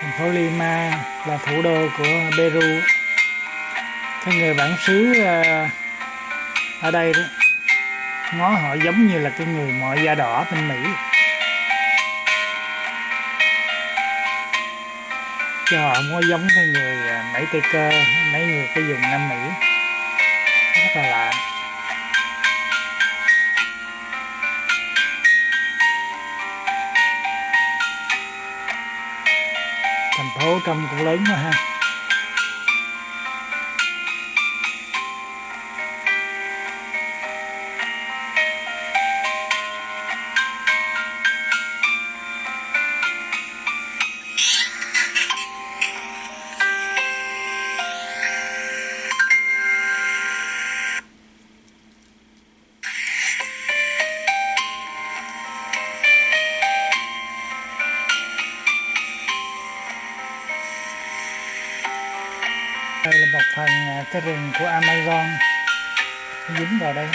Thành phố Lima là thủ đô của Peru. Cái người bản xứ ở đây đó, ngó họ giống như là cái người mọi da đỏ bên Mỹ, chứ họ không có giống cái người Mỹ Tây Cơ, mấy người cái vùng Nam Mỹ. Rất là lạ. Thành phố trông cũng lớn quá ha. Đây là một phần cái rừng của Amazon dính vào đây.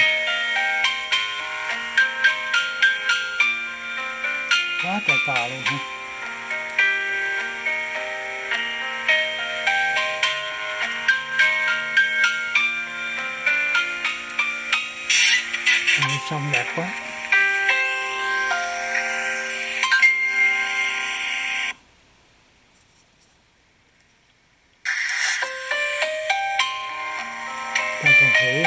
Quá trời cò luôn ha. Sông đẹp quá. Ta còn thử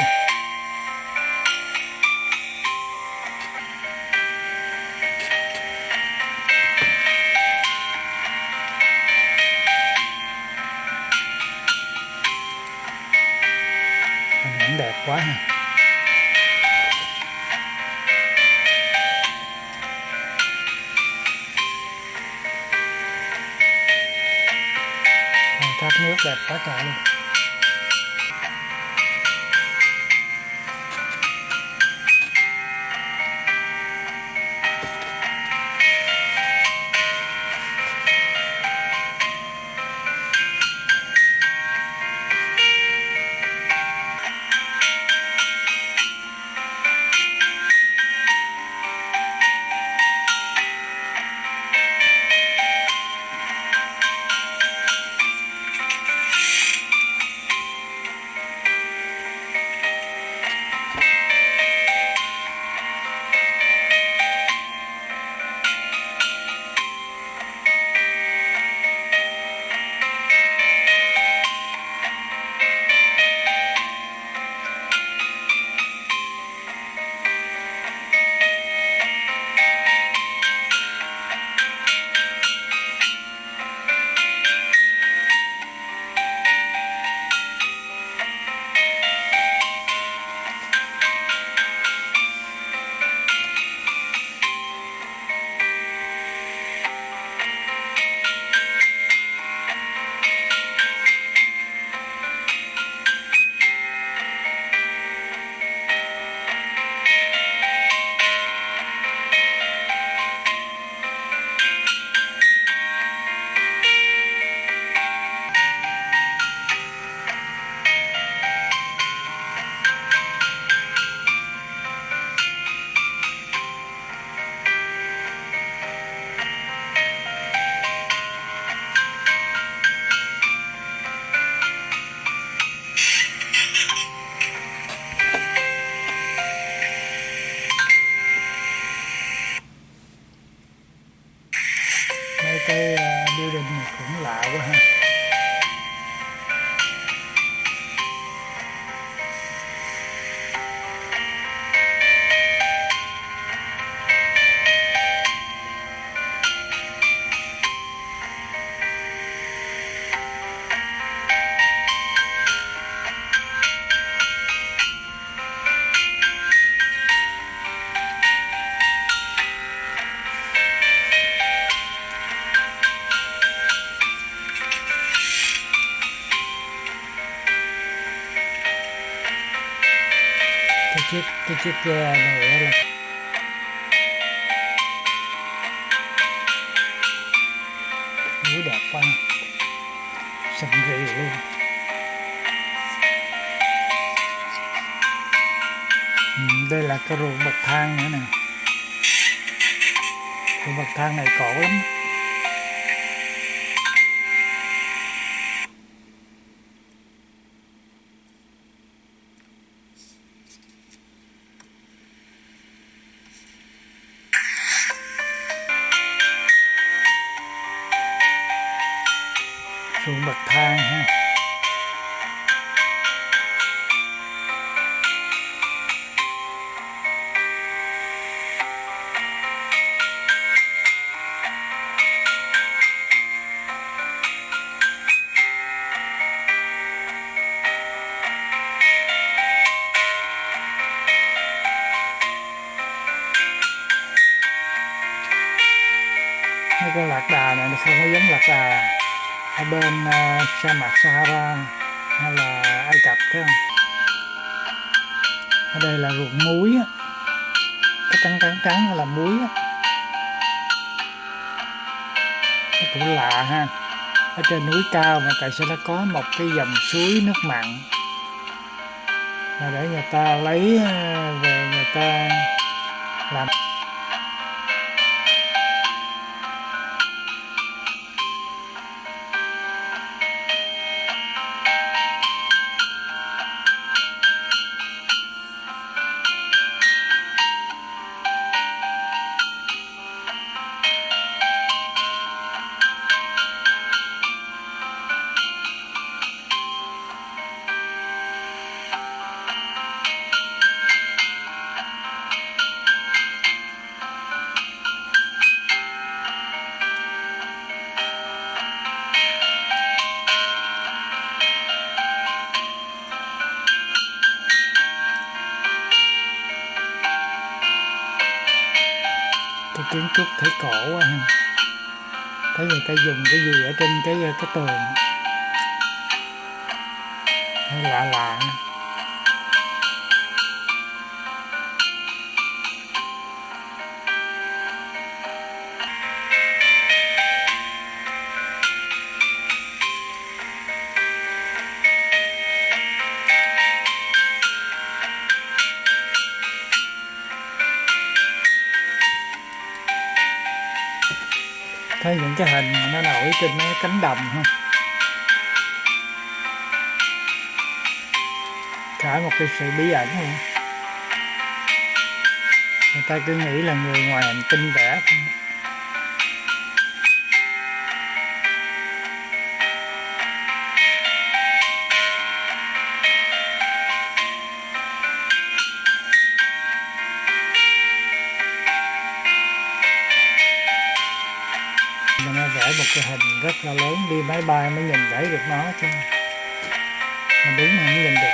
hình ảnh đẹp quá ha. Thác nước đẹp quá trời luôn. Cái building này cũng lạ quá ha. Cái chiếc ghe này là núi đẹp quá, xanh rì luôn. Đây là cái ruộng bậc thang nữa nè. Ruộng bậc thang này cổ lắm. ruộng bậc thang ha. Mấy con lạc đà này nó không có giống lạc đà ở bên sa mạc Sahara hay là Ai Cập phải không? Ở đây là ruộng muối á, cái trắng trắng trắng là muối á. Nó cũng lạ ha, ở trên núi cao mà tại sao nó có một cái dòng suối nước mặn là để người ta lấy về người ta làm. Cái kiến trúc thấy cổ quá ha, thấy người ta dùng cái gì ở trên cái tường thấy lạ lạ. Thấy những cái hình mà nó nổi trên mấy cánh đồng ha, cả một cái sự bí ẩn luôn. Người ta cứ nghĩ là người ngoài hành tinh vẽ. Mà nó vẽ một cái hình rất là lớn, đi máy bay mới nhìn thấy được nó chứ mà đứng mà không nhìn được.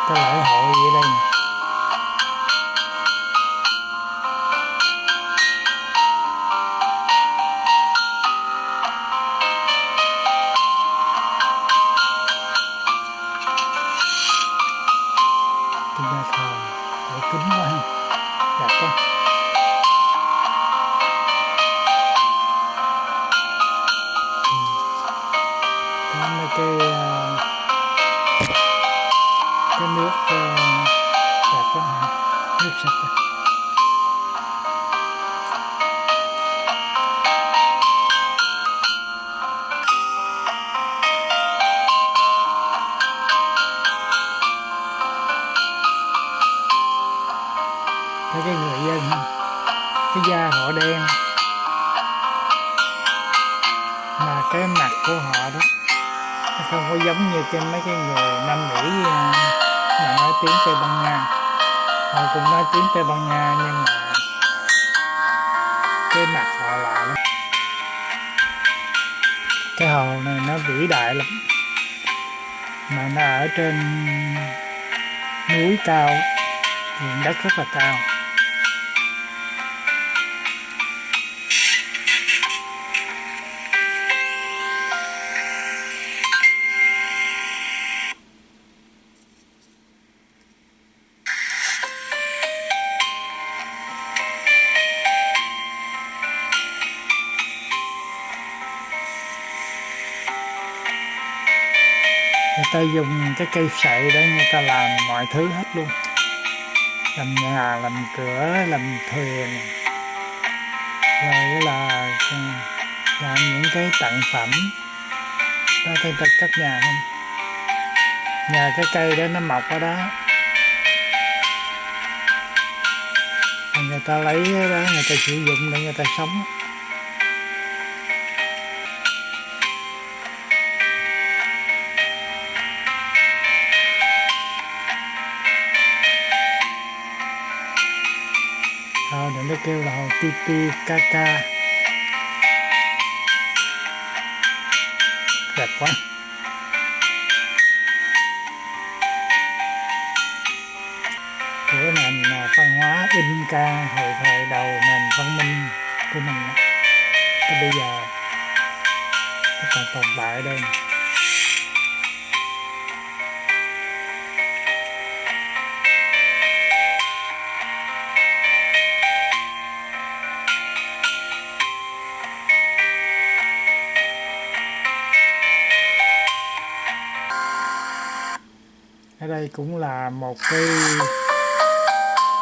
Cái lễ hội gì đây nè. Cái nhà thờ cổ kính quá ha, đẹp quá. Có mấy cái nước đẹp quá ha, nước sạch à. Thấy cái người dân ha, cái da họ đen mà cái mặt của họ đó nó không có giống như trên mấy cái người Nam Mỹ mà nói tiếng Tây Ban Nha. Họ cũng nói tiếng Tây Ban Nha nhưng mà cái mặt họ lạ lắm. Cái hồ này nó vĩ đại lắm mà nó ở trên núi cao, vùng đất rất là cao. Người ta dùng cái cây sậy để người ta làm mọi thứ hết luôn, làm nhà, làm cửa, làm thuyền, rồi là làm những cái tặng phẩm. Ta thấy các nhà không, nhà cái cây đó nó mọc ở đó, người ta lấy đó, người ta sử dụng để người ta sống. Đừng nó kêu là hồ tipi ca ca, đẹp quá. Của nền văn hóa Inca hồi thời đầu nền văn minh của mình tới bây giờ nó còn tồn tại đây. Ở đây cũng là một cái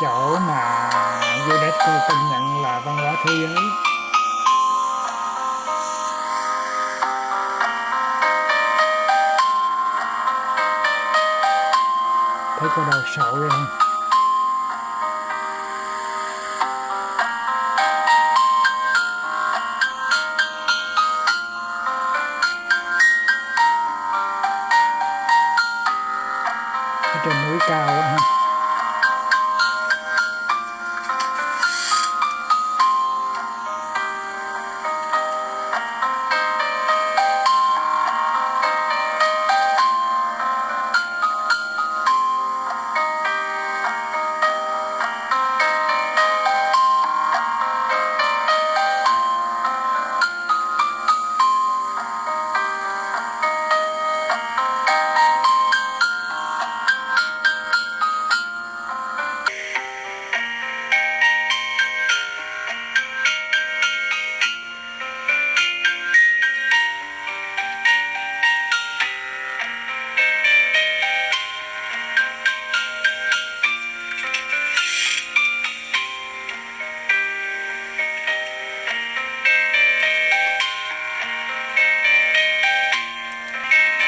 chỗ mà UNESCO công nhận là văn hóa thế giới. Thấy có đồ sộ vậy không? Ở trên núi cao quá ha.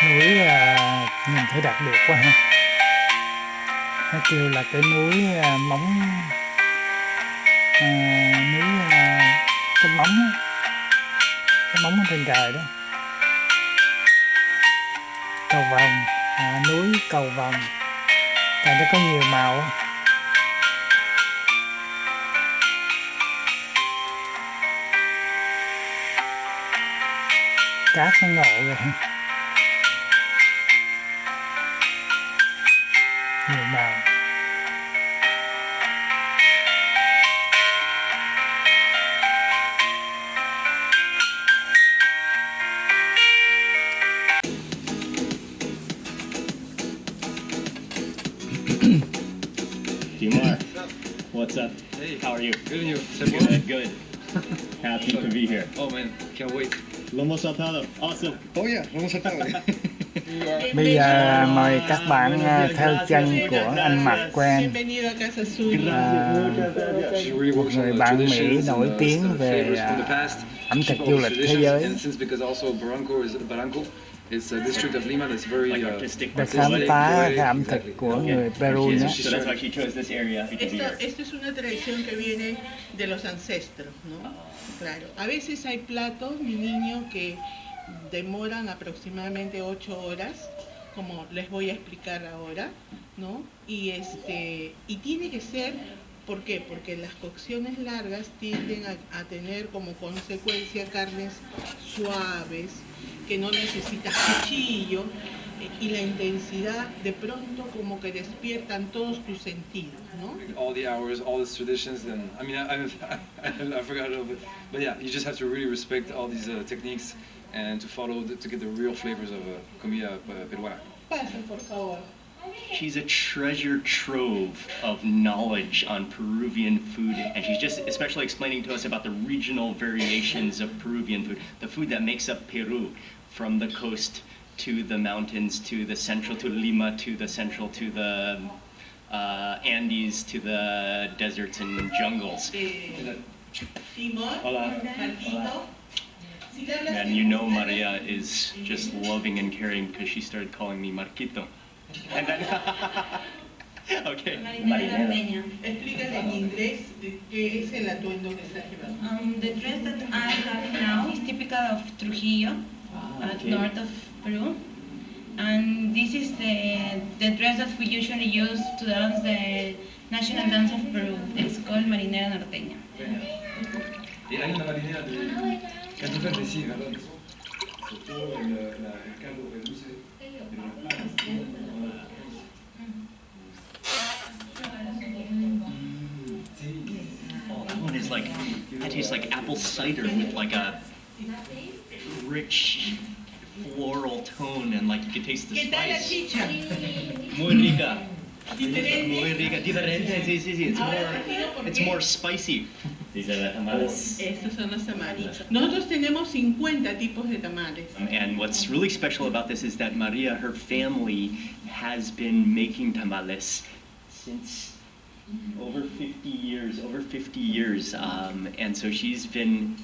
Núi nhìn thấy đặc biệt quá ha. Nó kêu là cái núi móng, núi cái móng ở trên trời đó. Cầu vồng, núi cầu vồng, tại nó có nhiều màu. Cát nó ngộ rồi ha. Nhiều màu. Kumar, what's up? Hey, How are you? good and you? Good, good. Happy to be here. Oh man, can't wait. Lomo saltado, awesome. Oh yeah, vamos a saltar. Bây giờ mời các bạn theo chân của anh Mạc Quen, một người bạn Mỹ nổi tiếng về ẩm thực du lịch thế giới, để khám phá cái ẩm thực của người Peru nhé. Esto es una tradición que viene de los ancestros, ¿no? Claro. A veces hay platos, mi niño, que demoran aproximadamente 8 horas, como les voy a explicar ahora, ¿no? Y tiene que ser, ¿por qué? Porque las cocciones largas tienden a tener como consecuencia carnes suaves, que no necesitas cuchillo, y la intensidad de pronto como que despiertan todos tus sentidos, ¿no? All the hours, all these traditions, then I mean I forgot a little bit, but yeah, you just have to really respect all these techniques and to follow to get the real flavors of comida peruana. Pasen, por favor. She's a treasure trove of knowledge on Peruvian food, and she's just especially explaining to us about the regional variations of Peruvian food, the food that makes up Peru, from the coast to the mountains, to the central, to Lima, to the central, to the Andes, to the deserts and jungles. Timón, Hola. Marquito. Si le hablas And you know Maria is just loving and caring because she started calling me Marquito. And then, okay. Marinera norteña. explícale en inglés qué es el atuendo que estás llevando. The dress that I have now is typical of Trujillo, north of Peru. And this is the dress that we usually use to dance the national dance of Peru. It's called Marinera norteña. Hay una marinera que en fait ici, ¿verdad? Sobre todo el caldo reduce de la planta. Oh, that one is like, that tastes like apple cider with like a rich floral tone and like you can taste the ¿Qué tal la spice. chicha? Muy rica. Diferente. Muy rica. Diferente, sí, sí, sí. It's more spicy. These are the tamales. Estos son los tamales. Nosotros tenemos 50 tipos de tamales. And what's really special about this is that Maria, her family, has been making tamales since over 50 years. And so she's been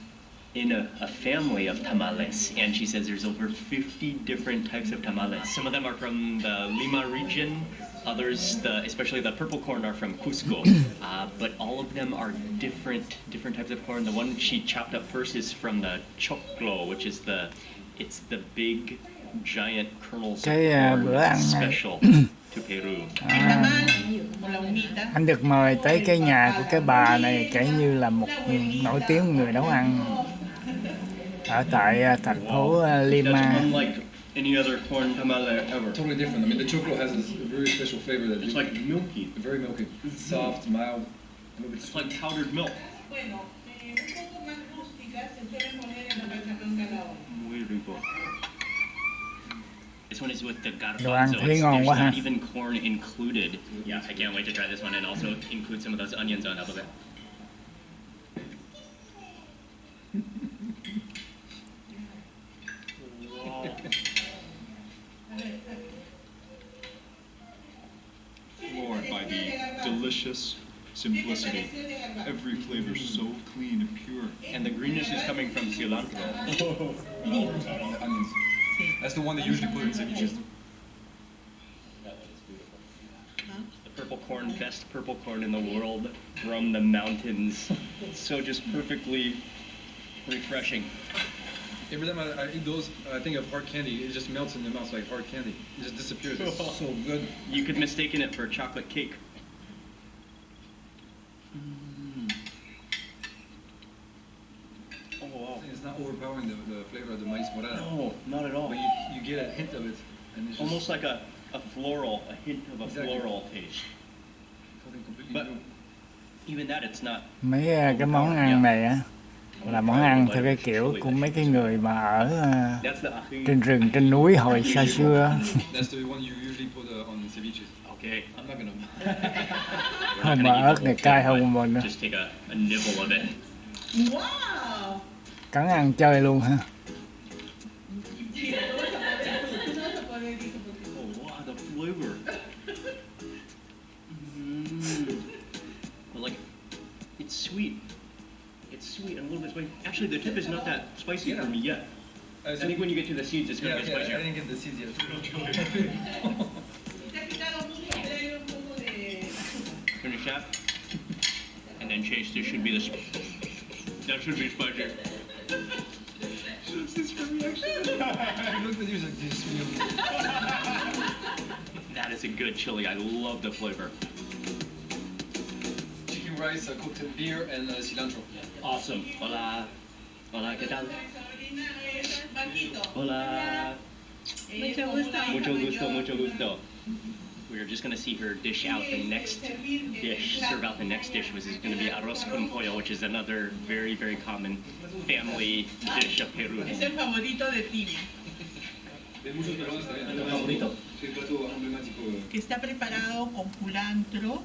in a family of tamales, and she says there's over 50 different types of tamales. Some of them are from the Lima region, others, especially the purple corn, are from Cusco. But all of them are different types of corn. The one she chopped up first is from the choclo, which is the big giant kernels of corn special to Peru. El tamal o la humita. Anh được mời tới cái nhà của cái bà này kể như là một nổi tiếng người nấu ăn ở tại thành phố Lima. That's unlike any other corn tamale ever. Totally different. I mean, the choclo has a very special flavor that It's like milky. very milky, soft, mild, a little bit It's sweet. like powdered milk. Bueno, un poco más rústicas se suelen poner en la salsa blanca al lado. Muy rico. This one is with the Đồ ăn garbanzo. thấy ngon There's quá ha. not even corn included. Yeah, I can't wait to try this one and also include some of those onions on top of it. Wow. Floored by the delicious simplicity. Every flavor so clean and pure. And the greenness is coming from cilantro. The onions. That's the one they usually put in ceviches. The purple corn, best purple corn in the world from the mountains. So just perfectly refreshing. Every time I eat those, I think of hard candy. It just melts in the mouth like hard candy. It just disappears. It's so good. You could mistake it for chocolate cake. Oh wow. It's not overpowering the flavor of the maíz morada. No, not at all. But you get a hint of it. And it's just Almost like a floral, a hint of a Exactly. floral taste. something completely But new. even that, it's not. Mấy cái món ăn này á là món ăn theo cái kiểu của mấy cái người mà ở That's the ají. trên rừng trên núi hồi xa xưa. That's the one you usually put on ceviches. Okay. I'm not gonna. We're Không not mà gonna eat ớt này cay không mình nữa. Just take a nibble of it. ¡Wow! Cắn ăn chơi luôn ha. Sí, lo vas a poner tú. Tú no vas a poner eso porque Oh wow, the flavor. Well, like, it's sweet. It's sweet and a little bit spicy. Actually, the tip is not that spicy for me yet. I think when you get to the seeds, it's gonna get I spicier. didn't get the seeds yet. te ha quitado mucho, pero hay un poco de... Finish that, and then change. This should be the. That should be spicy. I looked at you like this. That is a good chili. I love the flavor. Chicken rice cooked in beer and cilantro. Awesome. Hola. Hola, ¿qué tal? Sabrina, Marquito. Hola. Mucho gusto. Mucho gusto, mucho gusto. We're just gonna see her dish out the next dish, serve out the next dish, which is gonna be arroz con pollo, which is another very, very common family dish of Peru. Es el favorito de Tini, De muchos peruanos también. Favorito. Sí, el plato emblemático. que está preparado con culantro,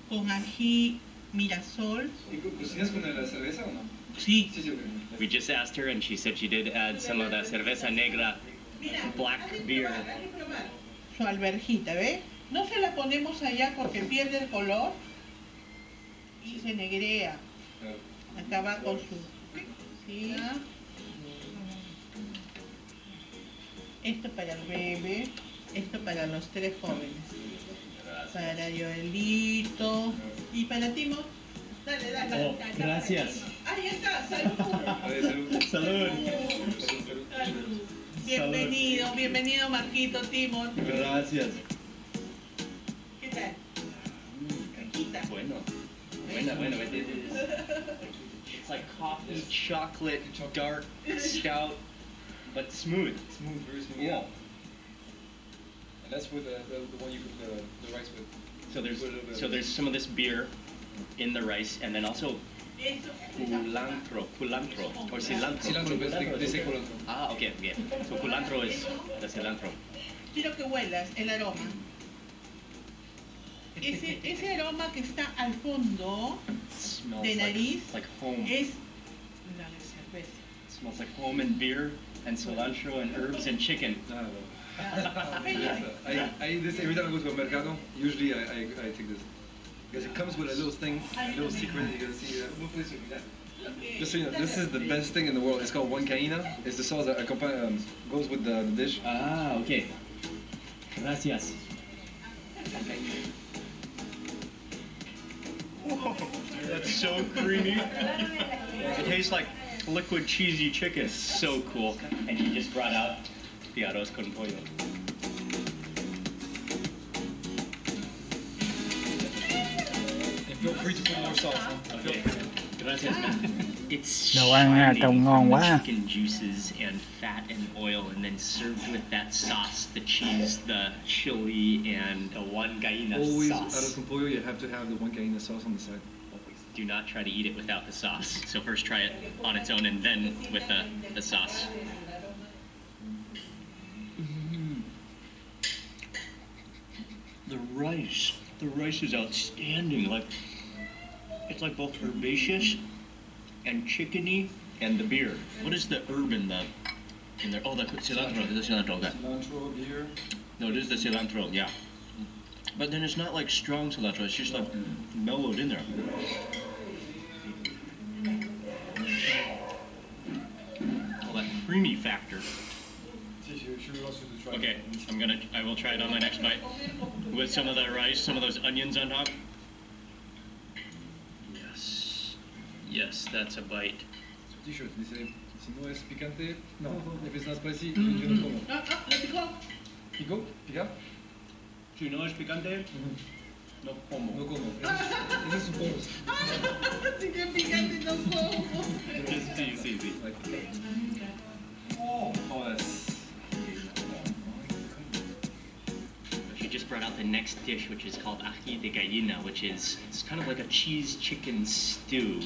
con ají mirasol. ¿Y cocinas con la cerveza o no? Sí, Sí, sí, ok. We just asked her, and she said she did add some of that cerveza negra black beer. Su alverjita, ¿ves? No se la ponemos allá porque pierde el color y se negrea. Acaba con su... ¿sí? Esto para el bebé, esto para los 3 jóvenes. Para Joelito y para Timo. Dale, dale. Oh, gracias. Ahí está, salud. Salud. Bienvenido, bienvenido Marquito, Timor. Gracias. ¿Qué tal? Caquita. Bueno. It's like coffee, chocolate, dark, stout, but smooth. Smooth, very smooth. Yeah. And that's with the one you cook the rice with. So there's some of this beer in the rice, and then also culantro or cilantro. Cilantro, they say culantro. Ah, okay. So culantro is the cilantro. Quiero que huelas el aroma. Ese aroma que está al fondo Smells de nariz like home. es la cerveza. It smells like home and beer and cilantro and herbs and chicken. I eat this every time I go to a mercado. Usually I take this. Because it comes with a little thing, a little secret. You can see. Just so you know, this is the best thing in the world. It's called huancaína. It's the sauce that goes with the dish. Ah, okay. Gracias. Whoa, that's so creamy. It tastes like liquid cheesy chicken. So cool. And you just brought out the arroz con pollo. And feel free to put more sauce. Huh? Okay. Gracias, man. It's Đồ ăn shining trông ngon from quá the ha. chicken juices and fat and oil, and then served with that sauce, the cheese, the chili, and a huancaína Always sauce. arroz con pollo, you have to have the huancaína sauce on the side. Do not try to eat it without the sauce. So first try it on its own and then with the sauce. The rice is outstanding. Like, it's like both herbaceous and chickeny, and the beer. What is the herb in there? Oh, the cilantro. The cilantro. Okay. Cilantro, beer. No, it is the cilantro. Yeah. But then it's not like strong cilantro. It's just like mellowed in there. Oh, that creamy factor. Okay, I will try it on my next bite with some of the rice, some of those onions on top. Yes, that's a bite. T-shirt, dice, si no es picante, no. If it's not spicy, yo no como. ¿Le picó? ¿Pico? ¿Pica? Si no es picante, no como. No como. Ese es su bonus. Si no es picante, no como. Sí. Like, oh, that's... She just brought out the next dish, which is called ají de gallina, which is, it's kind of like a cheese chicken stew.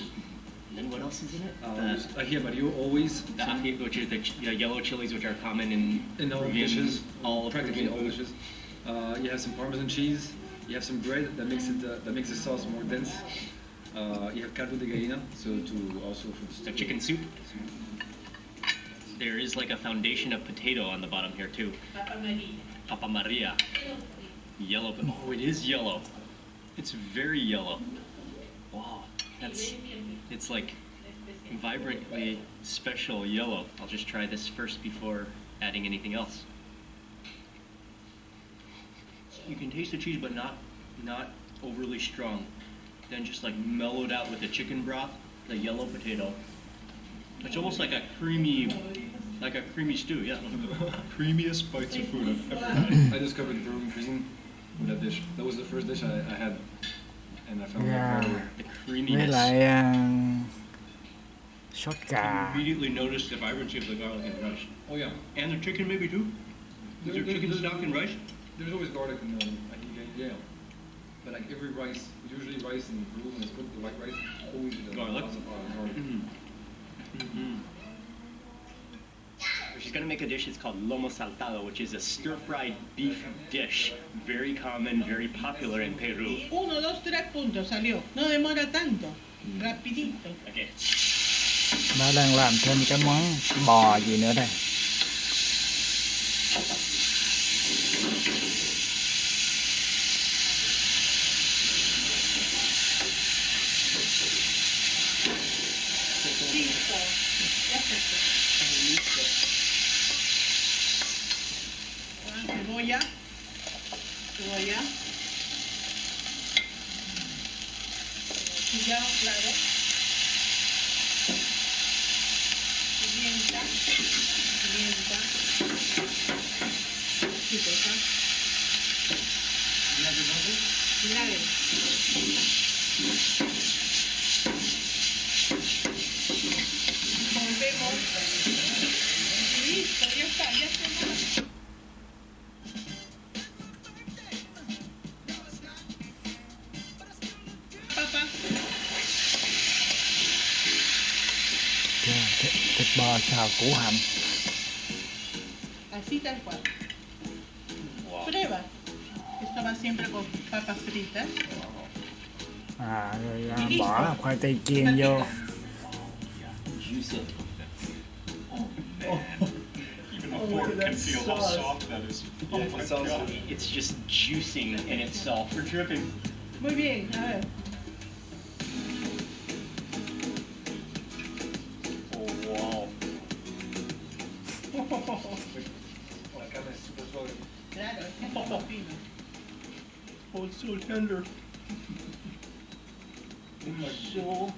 And then what else is in it? Ají amarillo, always. The ají, which is the yellow chilies, which are common in all Peruvian, dishes, all practically all Peruvian dishes. You have some Parmesan cheese. You have some bread that makes the sauce more dense. You have caldo de gallina, so to also for the chicken soup. There is like a foundation of potato on the bottom here too. Papa Maria. Yellow. Oh, it is yellow. It's very yellow. Wow, it's like vibrantly special yellow. I'll just try this first before adding anything else. You can taste the cheese, but not overly strong. Then just like mellowed out with the chicken broth, the yellow potato. It's almost like a creamy stew, yeah. Creamiest bites of food I've ever had. I discovered Peruvian cuisine with that dish. That was the first dish I had, and I found Yeah. it right away. The Với creaminess. lại sốt You cà. immediately notice the vibrancy of the garlic and rice. Oh yeah. And the chicken maybe too? Is there chicken stock and rice? There's always garlic in yeah. But like every rice, usually rice in Peru when it's cooked, the white rice, always Garlic? lots of garlic. She's gonna make a dish, it's called lomo saltado, which is a stir-fried beef dish. Very common, very popular in Peru. 1, 2, 3 puntos salió. No demora tanto. Rapidito. Okay. Nó đang làm thêm cái món bò gì nữa đây. Listo. Ya está. Cebolla. Cebolla. Cuidado, claro. Pimienta. Pimienta. Chicosa. Vinagre. Volvemos. Listo, ya está, ya está. Papa. Thịt bò xào củ hầm. Así tal cual. Prueba. Esto va siempre con papas fritas. Rồi bỏ khoai tây chiên vô. Juice it. Even the fork can feel how soft that is. Oh my God. It's just juicing in itself. We're dripping. Muy bien, a ver. Oh wow. La carne es súper suave. Claro, es un poco fino. Oh, it's so tender. So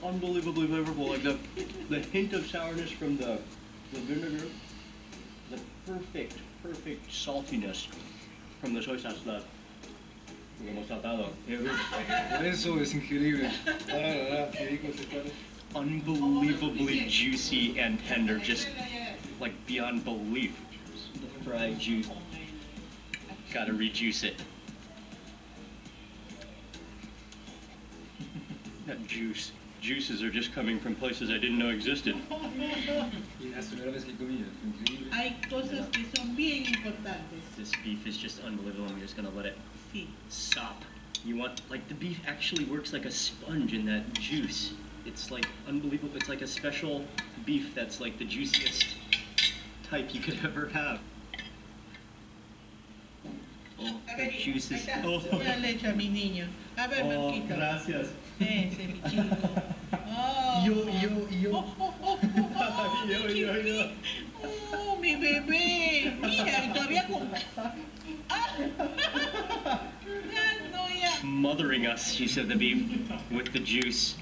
unbelievably flavorful. Like the hint of sourness from the vinegar, the perfect saltiness from the soy sauce that we hemos saltado. Por eso es increíble. Qué rico se come. Unbelievably juicy and tender, just like beyond belief. The fried juice. Gotta rejuice it. That juices are just coming from places I didn't know existed. Y la primera vez que comí, fue increíble. Hay cosas que son bien importantes. This beef is just unbelievable. I'm just gonna let it Sí. sop. You want, like, the beef actually works like a sponge in that juice. It's like unbelievable. It's like a special beef that's like the juiciest type you could ever have. Oh, the juices. Oh, Ya le echo a mi niño. A ver, Marquito. gracias. Ese, mi chico. Oh. Yo. Mi Yo. chiquito. Oh, mi bebé. Mira, todavía con... Ah. Ya, no, ya. Mothering us, she said, the beef with the juice.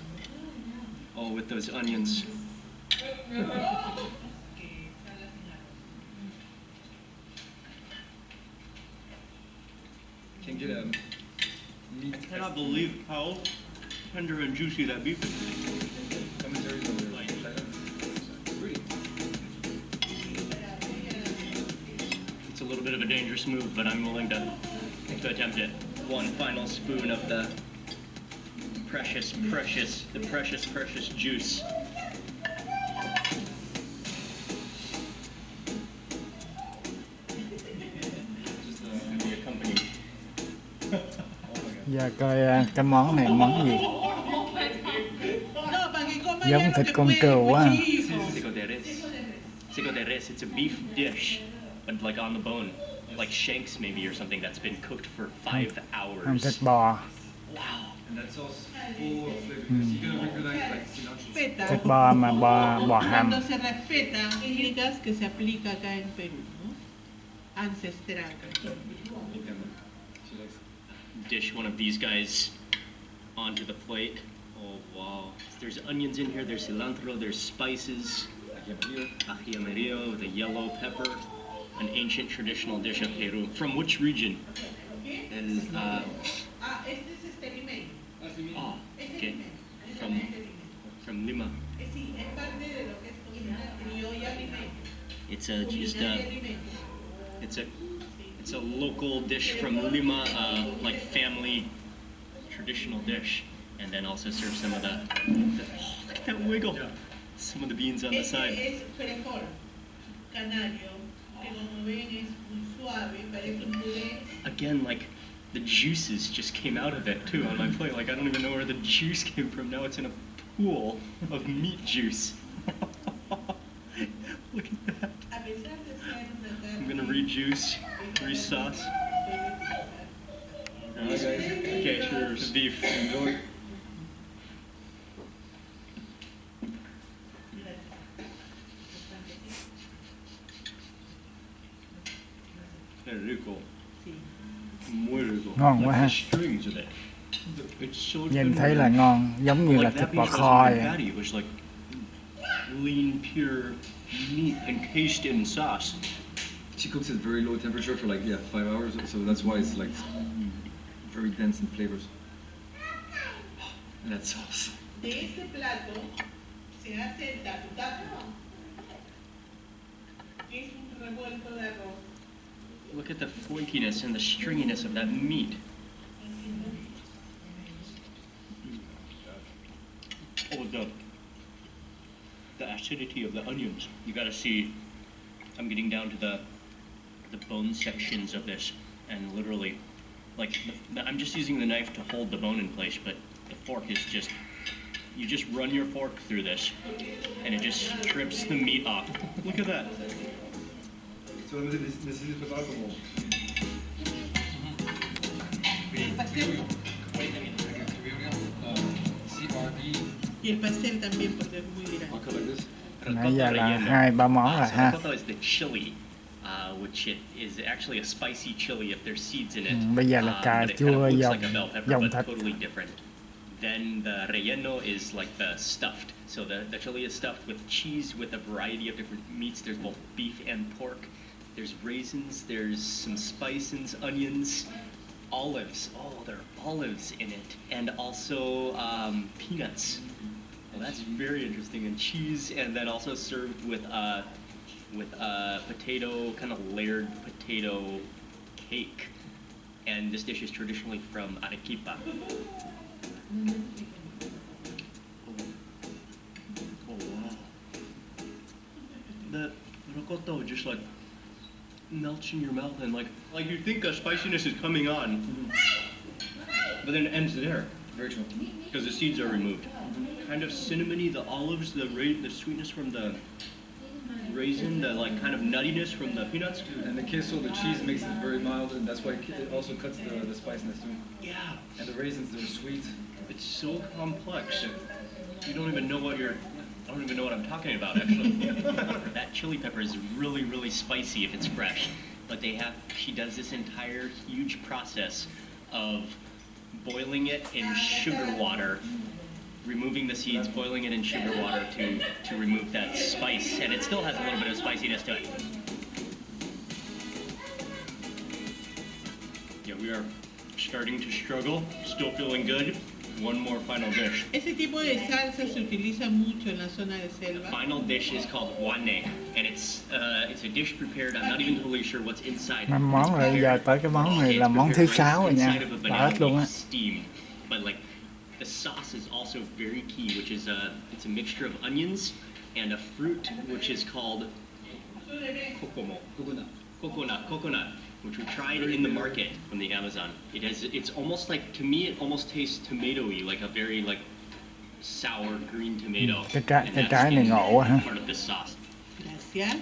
Oh, with those onions. Can get a meat. I cannot believe how tender and juicy that beef is. Commentaries on the China. Really? It's a little bit of a dangerous move, but I'm willing to attempt it. One final spoon of the precious juice. And the accompaniment. Giờ coi cái món này món gì. No, para que coma Giống ya lo thịt que con puede, cừu quá. hijo. Seco de res. It's a beef dish, but like on the bone, like shanks maybe or something that's been cooked for 5 Không, thịt hours. bò. Wow. And that sauce full of flavor. You're gonna recognize like cilantro. Respeta. Thịt bò mà bò hầm. Cuando se respetan técnicas que se aplica acá en Perú, ¿no? Ancestral. She likes Dish one of these guys onto the plate. Oh wow. There's onions in here, there's cilantro, there's spices, ají amarillo, the yellow pepper, an ancient traditional dish of Peru. From which region? Este es limeño. Oh, Este es okay. limeño. From Lima. Sí, es parte de lo que es comida criolla limeña. It's a just Culinaria limeña. it's a local dish from Lima, like family traditional dish, and then also serve some of the oh, look at that wiggle. Some of the beans on the Este side. es frijol canario, que como ven es muy suave, parece un puré. Again, like the juices just came out of it too on my plate. Like I don't even know where the juice came from. Now it's in a pool of meat juice. Look at that. A pesar de ser una I'm gonna rejuice, resauce. Alright, guys. Okay, sure. The beef. Enjoy. Rico. Muy rico. Ngon quá Like ha. the strings of it. It's so Nhìn tender. thấy là ngon, giống như là Like thịt that bò meat kho wasn't vậy. fatty. It was like lean, pure meat encased in sauce. She cooks at very low temperature for like 5 hours, so that's why it's like very dense in flavors. And that sauce. De este plato se hace el tapu-tapu, que es un revuelto de arroz. Look at the flakiness and the stringiness of that meat. Oh, the acidity of the onions. You gotta see, I'm getting down to the bone sections of this, and literally, like, I'm just using the knife to hold the bone in place, but the fork is just, you just run your fork through this, and it just strips the meat off. Look at that. Solamente necesito preparar como CRB. Y el pastel también porque es muy grande. I'll cut like this. Nãy giờ là 2-3 món rồi So ha. ricotta is the chili, which it is actually a spicy chili if there's seeds in it. Bây giờ là cà But it kind of chua looks dòng like a bell pepper, dòng but thịt. totally different. Then the relleno is like the stuffed. So the chili is stuffed with cheese with a variety of different meats. There's both beef and pork. There's raisins, there's some spices, onions, olives. Oh, there are olives in it. And also peanuts. Well, that's very interesting. And cheese, and then also served with potato, kind of layered potato cake. And this dish is traditionally from Arequipa. Oh wow. The ricotta just like melts in your mouth, and like you think the spiciness is coming on, but then it ends there Very true. because the seeds are removed. Kind of cinnamony, the olives, the sweetness from the raisin, the like kind of nuttiness from the peanuts. And the queso, the cheese makes it very mild, and that's why it also cuts the spiciness too. Yeah, And the raisins, they're sweet. it's so complex. You don't even know what you're. I don't even know what I'm talking about actually. That chili pepper is really, really spicy if it's fresh, but she does this entire huge process of boiling it in sugar water, removing the seeds, boiling it in sugar water to remove that spice, and it still has a little bit of spiciness to it. Yeah, we are starting to struggle, still feeling good. One more final dish. Ese tipo de salsa se utiliza mucho en la zona de The selva. final dish is called QUANH, and it's a dish prepared. I'm not even totally sure what's inside. 5 món rồi, giờ tới cái món này là món thứ 6 rồi nha. Đã hết luôn á. Steam, but like the sauce is also very key, which is it's a mixture of onions and a fruit which is called kokomo, coconut, which we tried in the market from the Amazon. It's almost like, to me, it almost tastes tomatoey, like a very like sour green tomato. Cái And trái này ngộ quá ha. part of this sauce. Gracias.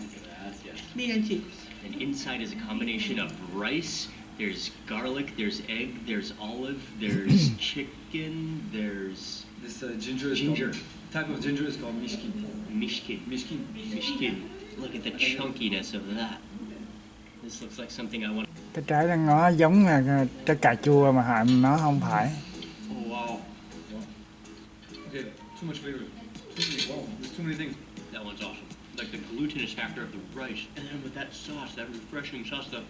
Miren chicos, And inside is a combination of rice, there's garlic, there's egg, there's olive, there's chicken, there's This ginger is Ginger. type of ginger is called mishkin. mishkin. Mishkin. Look at the chunkiness of that. This looks like something I want. Cái trái đó nó giống là trái cà chua mà nó không phải. Oh wow, Okay, too much flavor. Wow, there's too many things. that one's awesome. Like the glutinous factor of the rice, and then with that sauce, that refreshing sauce, the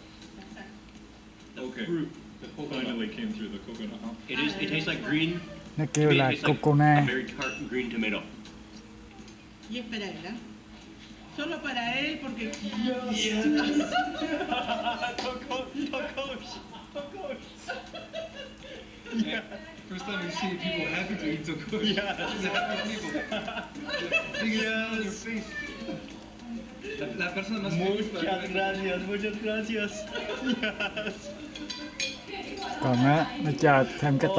Okay. fruit. The finally came through the coconut, huh? It tastes like green. Nó To kêu me, it là tastes like a coconut. very tart green tomato. y es para él, ¿ah? Solo para él porque First time you see people happy to eat tacos. Yes. Happy people. Biggest smile on your face. La persona más feliz para muchas gracias. Yes. Còn nó cho thêm cái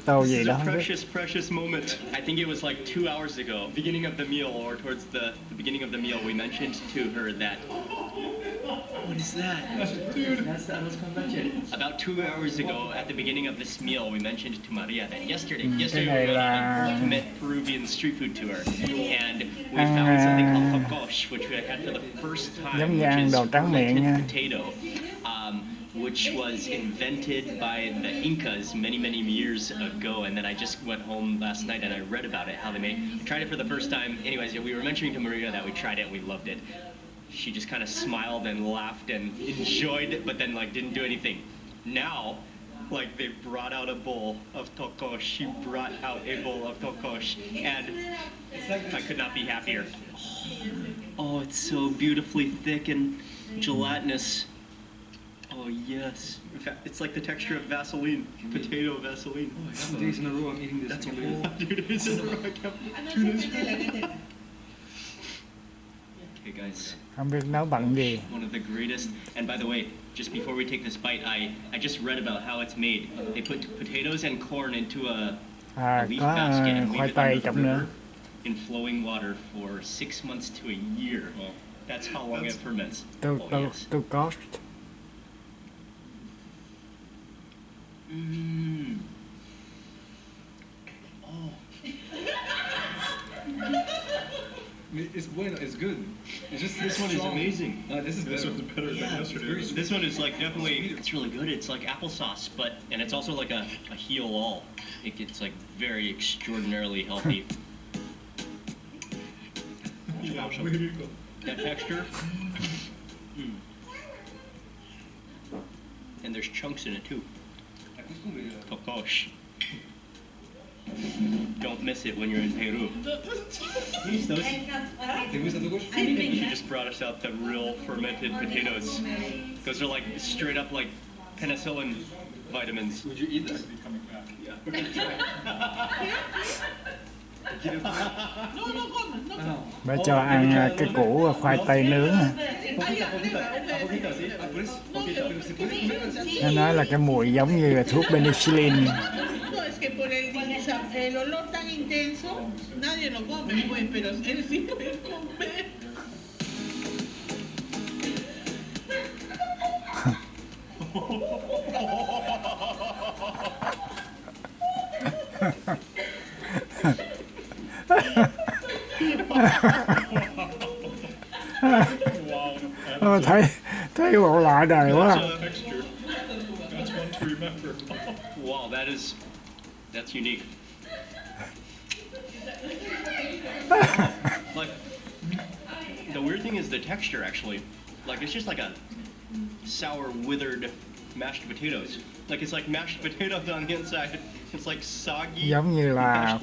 tô gì This is đó a không biết. precious moment. I think it was like 2 hours ago, beginning of the meal, or towards the beginning of the meal, we mentioned to her that What is that? Dude, that's the arroz con leche. About 2 hours ago, at the beginning of this meal, we mentioned to Maria that yesterday we went on an ultimate Peruvian street food tour, and we found something called tocosh, which we had for the first time, which is fermented potato, which was invented by the Incas many, many years ago. And then I just went home last night and I read about it, how they made. I tried it for the first time. Anyways, yeah, we were mentioning to Maria that we tried it and we loved it. She just kind of smiled and laughed and enjoyed it, but then like didn't do anything. Now, like they brought out a bowl of tocosh. She brought out a bowl of tocosh, and I could not be happier. Oh, it's so beautifully thick and gelatinous. Oh yes. In fact, it's like the texture of Vaseline, potato Vaseline. Oh, 2 days in a row I'm eating this. That's a whole 2 days in a row. I can't 2 days in a row. Okay, guys. Không biết nấu bằng gì. One of the greatest. And by the way, just before we take this bite, I just read about how it's made. They put potatoes and corn into a leaf basket and leave it under the river in flowing water for 6 months to a year. That's how long it ferments. To cost. Oh. It's bueno, it's good. It's just This one is amazing. This is This one's better than yesterday. This one is like definitely, it's really good. It's like applesauce, and it's also like a heal all. It's like very extraordinarily healthy. Yeah, Awesome. way to go. That texture. And there's chunks in it too. Tocosh. Don't miss it when you're in Peru. She just brought us out the real fermented potatoes. Those are like straight up like penicillin vitamins. Would you eat this? Be coming back. Bà cho ăn cái củ khoai tây nướng. Nó nói là cái mùi giống như là thuốc penicillin. No, es que por el olor tan intenso, nadie lo come, pues, pero él sí puede comer. Thấy bộ lạ đời quá. Texture. That's one to remember. Wow, that's unique. Like, the weird thing is the texture actually. Like, it's just like a sour, withered mashed potatoes. Like, it's like mashed potatoes on the inside. It's like soggy. Giống như là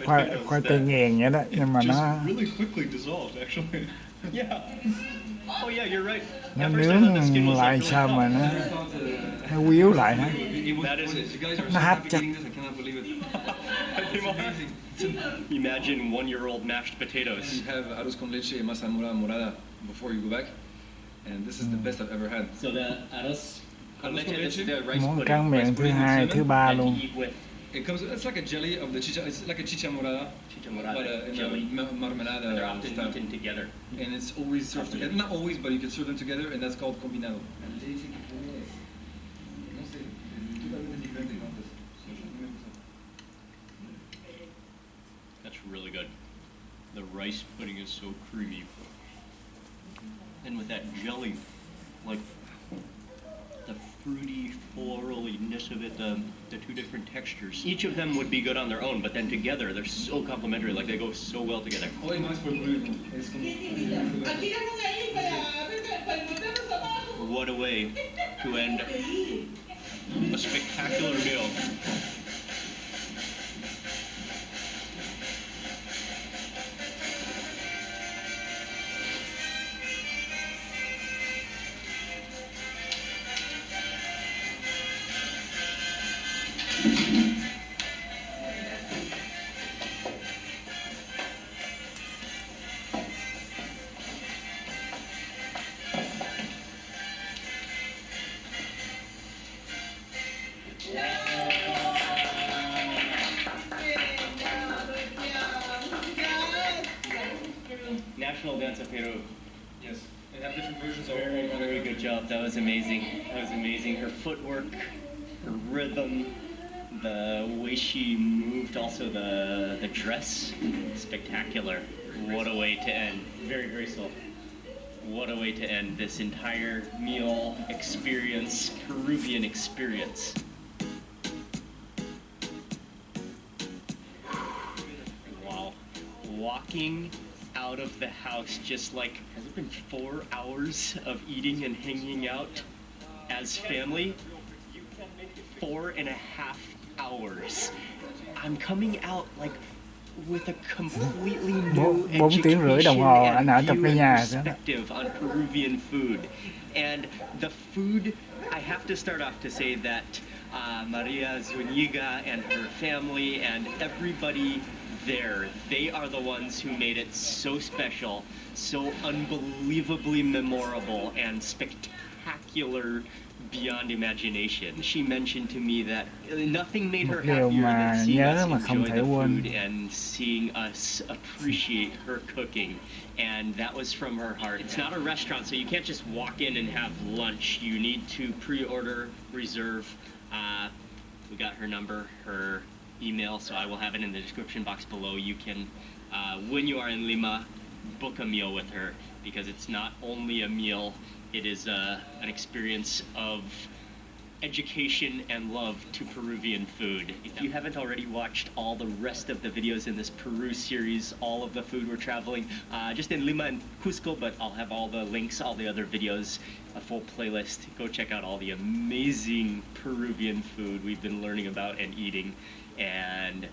khoai tây nghiền vậy đó, nhưng mà Just nó really quickly dissolved, actually. Yeah. Oh yeah, you're right. nó At first I thought the skin nướng was lại like sao really mà hot. nó quýu lại hả? That is You guys are so Nó hấp happy chắc. eating this, I cannot believe it. It's amazing. Imagine 1-year-old mashed potatoes. You have arroz con leche y masa morada before you go back, and this is the best I've ever had. So the arroz con leche is leche? the rice Món pudding. tráng miệng thứ hai, thứ ba And luôn. to eat with It comes. It's like a jelly of the chicha. It's like a chicha morada, chicha but morada in jelly. a marmelada They're often style. eaten together. And it's always served together. Not always, but you can serve them together, and that's called combinado. That's really good. The rice pudding is so creamy. And with that jelly, like the fruity floralness of it, the two different textures. Each of them would be good on their own, but then together they're so complementary, like they go so well together. Hoy no es por Peru, es como. What a way to end a spectacular meal. National dance of Peru. Yes. have different versions of Very, all very good job. That was amazing. That was amazing. Her footwork, her rhythm, the way she moved, also the dress, spectacular. What a way to end. Very graceful. What a way to end this entire meal experience, Peruvian experience. Wow. Walking out of the house just like, has it been 4 hours of eating and hanging out as family? 4.5 hours. I'm coming out like with a completely new 4 tiếng rưỡi đồng hồ anh ở trong cái nhà đó. perspective on Peruvian food. And the food, I have to start off to say that Maria Zuniga and her family and everybody there, they are the ones who made it so special, so unbelievably memorable and spectacular beyond imagination. She mentioned to me that nothing made her happier than seeing us enjoy the food and seeing us appreciate her cooking. And that was from her heart. It's not a restaurant, so you can't just walk in and have lunch. You need to pre-order, reserve. We got her number, her email, so I will have it in the description box below. You can, when you are in Lima, book a meal with her, because it's not only a meal, it is an experience of education and love to Peruvian food. If you haven't already watched all the rest of the videos in this Peru series, all of the food we're traveling, just in Lima and Cusco, but I'll have all the links, all the other videos, a full playlist. Go check out all the amazing Peruvian food we've been learning about and eating. And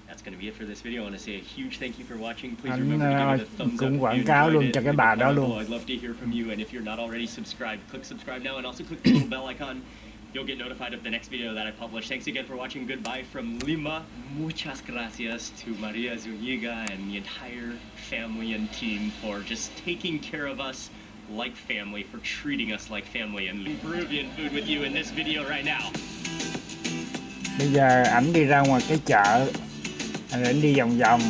that's going to be it for this video. I want to say a huge thank you for watching. Please remember to give it a thumbs up cũng if quảng you cáo enjoyed luôn it. cho cái Leave bà a đó comment luôn. below. I'd love to hear from you. And if you're not already subscribed, click subscribe now and also click the little bell icon. You'll get notified of the next video that I publish. Thanks again for watching. Goodbye from Lima. Muchas gracias to Maria Zuniga and the entire family and team for just taking care of us like family, for treating us like family, and Peruvian food with you in this video right now. Bây giờ ảnh đi ra ngoài cái chợ, ảnh đi vòng vòng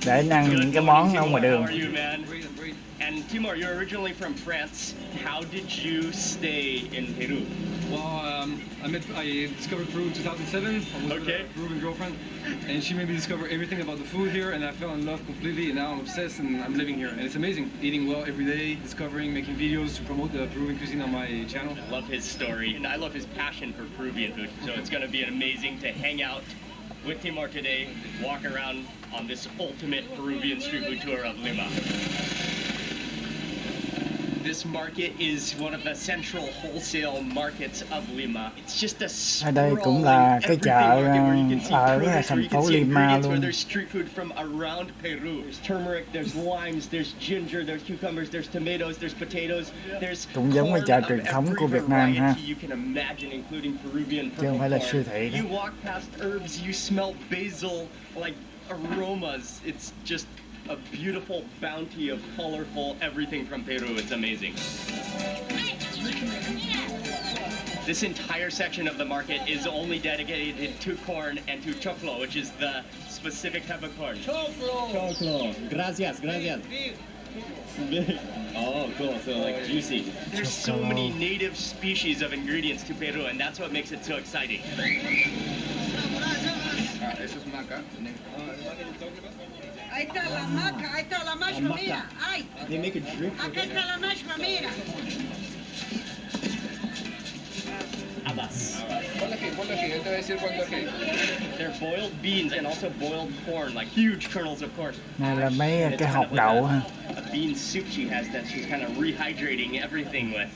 để anh ăn những cái món ở ngoài đường. How are you, man? And Timur, you're originally from France. How did you stay in Peru? Well, I discovered Peru in 2007. I was with a Peruvian girlfriend, and she made me discover everything about the food here, and I fell in love completely, and now I'm obsessed, and I'm living here, and it's amazing. Eating well every day, discovering, making videos to promote the Peruvian cuisine on my channel. I love his story, and I love his passion for Peruvian food, so it's going to be amazing to hang out with Timur today, walk around on this ultimate Peruvian street food tour of Lima. This market is one of the central wholesale markets of Lima. It's just a Ở đây cũng là cái chợ ở thành phố Lima luôn. There's street food from around Peru. There's turmeric, there's limes, there's ginger, there's cucumbers, there's tomatoes, there's potatoes, there's cũng giống với chợ truyền thống của Việt Nam ha. you can imagine, including Peruvian Chứ không phải là siêu thị đó. You walk past herbs, you smell basil, like aromas. It's just a beautiful bounty of colorful everything from Peru. It's amazing. This entire section of the market is only dedicated to corn and to choclo, which is the specific type of corn. Choclo. Gracias, gracias. Oh, cool. So like juicy. There's so many native species of ingredients to Peru, and that's what makes it so exciting. Eso es maca. Ahí está la mashua, mira. Ay, They make a drink. acá está la mashua, mira. Habas. Ponle aquí, yo te voy a decir cuánto aquí. They're boiled beans and also boiled corn, like huge kernels of corn. Này là mấy cái hột đậu ha. A bean soup she has that she's kind of rehydrating everything with.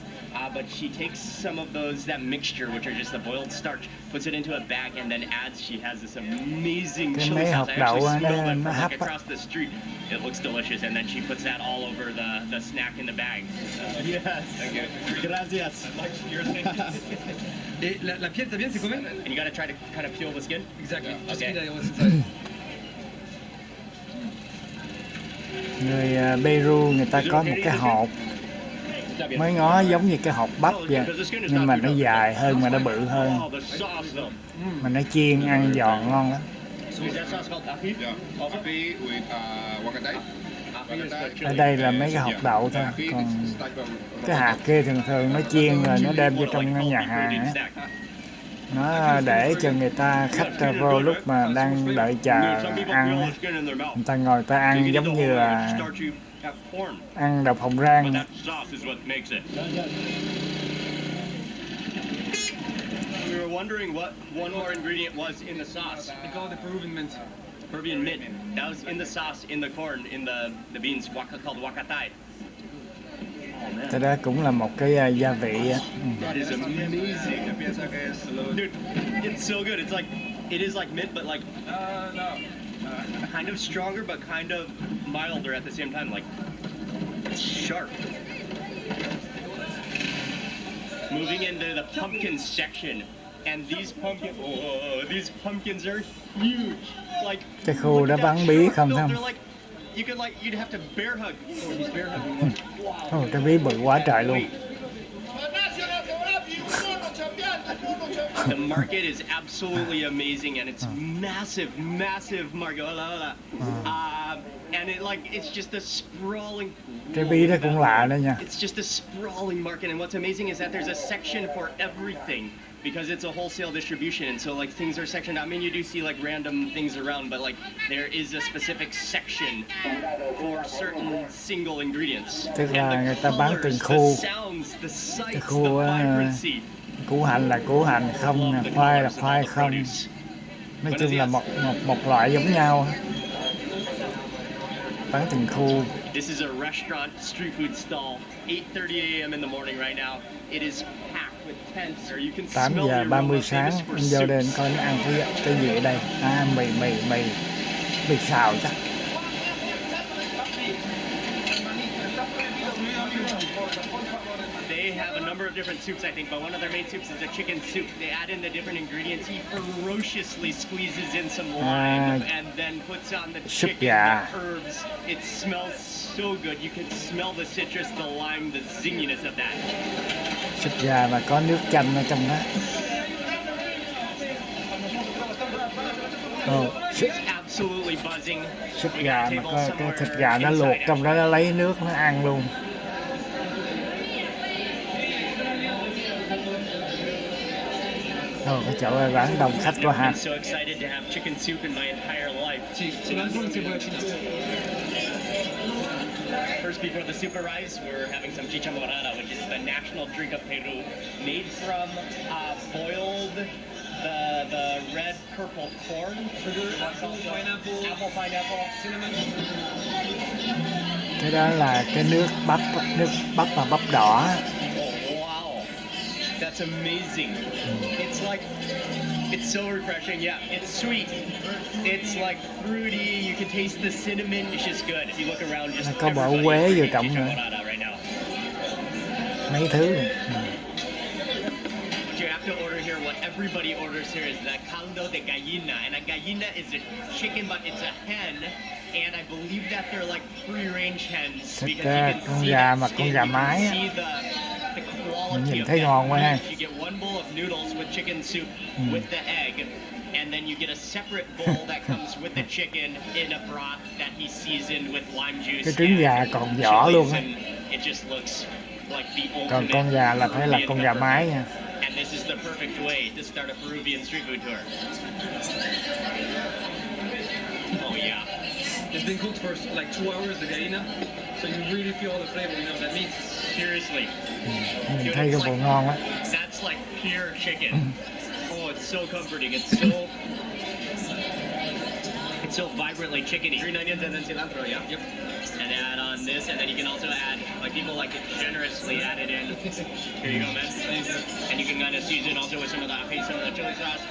But she takes some of that mixture, which are just the boiled starch, puts it into a bag, and then she has this amazing Cái chili mấy sauce. hột I đậu actually smelled it nó from hấp like á. across the street. It looks delicious, and then she puts that all over the snack in the bag. Yes. Thank you. Gracias. Et la piel también se come? And you gotta try to kind of peel the skin. Exactly. Just Okay. eat it, what's inside. Người Peru người ta có một cái hột mới ngó giống như cái hột bắp vậy, nhưng mà nó dài hơn mà nó bự hơn, Oh, the sauce though. mà nó chiên ăn giòn ngon lắm. Is that sauce called ají? Yeah, coffee with guacamole. Ở đây là mấy cái hột đậu thôi, còn cái hạt kia thường thường nó chiên rồi nó đem vô trong nhà hàng á. Nó để cho người ta khách vô lúc mà đang đợi chờ ăn á. Người ta ngồi ta ăn giống như là ăn đậu phộng rang. We were wondering what one more ingredient was in the sauce. They call it the Peruvian mint. Peruvian mint. That was in the sauce, in the corn, in the beans, called huacatai. Cái đó cũng là một cái gia vị á. That is amazing. Dude, it's so good. It is like mint, but like kind of stronger, but kind of milder at the same time. Like it's sharp. Moving into the pumpkin section, and these pumpkins are huge. Like Cái khu đó bắn bí không thấy không? You'd have to bear hug. Oh, he's bear hugging. Wow. Cái bí bự quá trời luôn. The market is absolutely amazing, and it's massive market. And it's just a sprawling. Cái bí đó cũng lạ đó nha. It's just a sprawling market, and what's amazing is that there's a section for everything. Because it's a wholesale distribution, and so like things are sectioned out. I mean, you do see like random things around, but like there is a specific section for certain single ingredients. Tức là And người the ta bán colors, từng the khu. sounds, the sights, Cái the khu vibrancy. củ hành là củ hành không, là khoai không. Nói chung là một loại giống nhau. Bán từng khu. This is a restaurant street food stall. 8:30 a.m. in the morning right now. It is packed with tents, or you can 8 smell the giờ 30 aroma sáng famous for anh vô đây soups. coi nó ăn cái gì ở đây. Mì xào chắc. They have a number of different soups, I think, but one of their main soups is a chicken soup. They add in the different ingredients. He ferociously squeezes in some lime and then puts on the chicken, the herbs. It smells so good. You can smell the citrus, the lime, the zinginess of that. Súp gà mà có nước chanh ở trong đó. Absolutely buzzing. Súp gà mà có cái thịt gà nó luộc trong đó, nó lấy nước nó ăn luôn. Cái chỗ này bán đông khách quá ha. So excited to have chicken soup in my entire life. First, before the soup arrives, we're having some chicha morada, which is the national drink of Peru, made from boiled the red purple corn, sugar, apple pineapple, cinnamon. Cái đó là cái nước bắp và bắp đỏ. That's amazing. It's so refreshing. Yeah, it's sweet. It's like fruity. You can taste the cinnamon. It's just good. If you look around, just có bỏ quế vô trong nữa. Mấy thứ. What you have to order here, what everybody orders here is the caldo de gallina, and a gallina is a chicken, but it's a hen, and I believe that they're like free-range hens because you can see that skin, you can see the quality of that. You get one bowl of noodles with chicken soup with the egg, and then you get a separate bowl that comes with the chicken in a broth that he seasoned with lime juice. Cái trứng gà còn vỏ luôn á. It just looks like the ultimate. Còn con gà là phải là con gà mái nha. And this is the perfect way to start a Peruvian street food tour. Oh yeah. It's been cooked for like 2 hours, the gallina, so you really feel all the flavor, you know, that meat. Seriously. Nhìn thấy cái bộ ngon á. That's like pure chicken. Oh, it's so comforting. It's so vibrantly chickeny. Green onions and then cilantro, yeah? Yep. And add on this, and then you can also add, like people like to generously add it in. Here you go, man. And you can kind of season also with some of the chili sauce.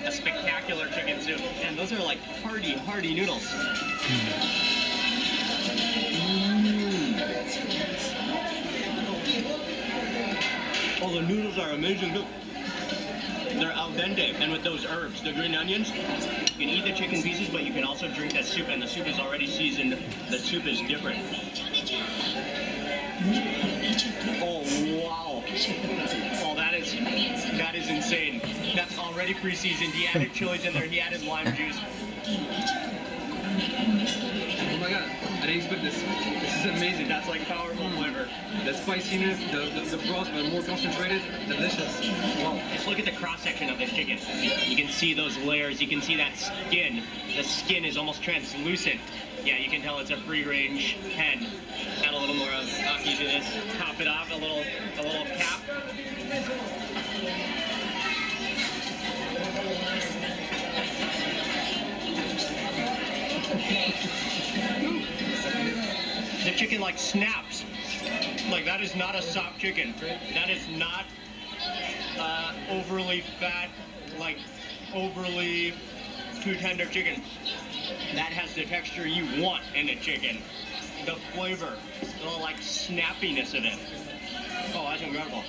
A spectacular chicken soup. And those are like hearty noodles. Oh, the noodles are amazing too. They're al dente, and with those herbs, the green onions, you can eat the chicken pieces, but you can also drink that soup, and the soup is already seasoned. The soup is different. Oh, wow. Oh, that is insane. That's already pre-seasoned. He added chilies in there, he added lime juice. god, I didn't expect this. This is amazing. That's like powerful flavor. The spiciness, the broth, but more concentrated, delicious. Wow. Just look at the cross section of this chicken. You can see those layers. You can see that skin. The skin is almost translucent. Yeah, you can tell it's a free-range hen. Add a little more of you do this. Top it off a little cap. The chicken like snaps. Like that is not a soft chicken. That is not overly fat, like overly too tender chicken. That has the texture you want in a chicken. The flavor, the like snappiness of it. Oh, that's incredible.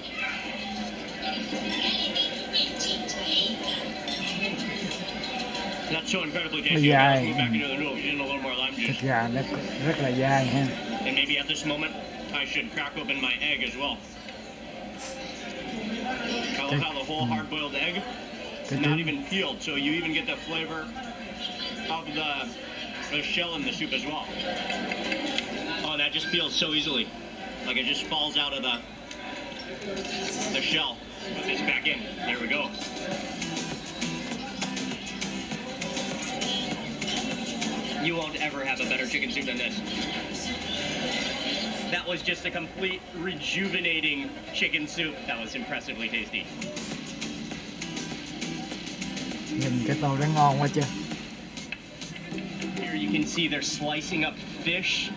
That's so incredibly tasty. Dai. Let's move back into the noodles, in a little more lime juice. Thịt gà nó rất là dai ha. And maybe at this moment, I should crack open my egg as well. I love how the whole hard-boiled egg is not even peeled, so you even get the flavor of the shell in the soup as well. Oh, that just peels so easily. Like it just falls out of the shell. It's back in. There we go. You won't ever have a better chicken soup than this. That was just a complete rejuvenating chicken soup. That was impressively tasty. Nhìn cái tô đó ngon quá chứ. Here you can see they're slicing up fish.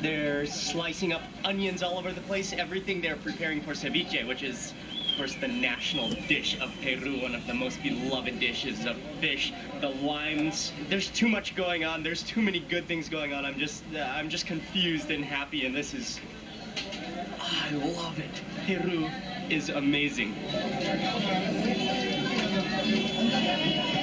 They're slicing up onions all over the place. Everything they're preparing for ceviche, which is, of course, the national dish of Peru, one of the most beloved dishes of fish. The limes. There's too much going on. There's too many good things going on. I'm just confused and happy, and this is. I love it. Peru is amazing.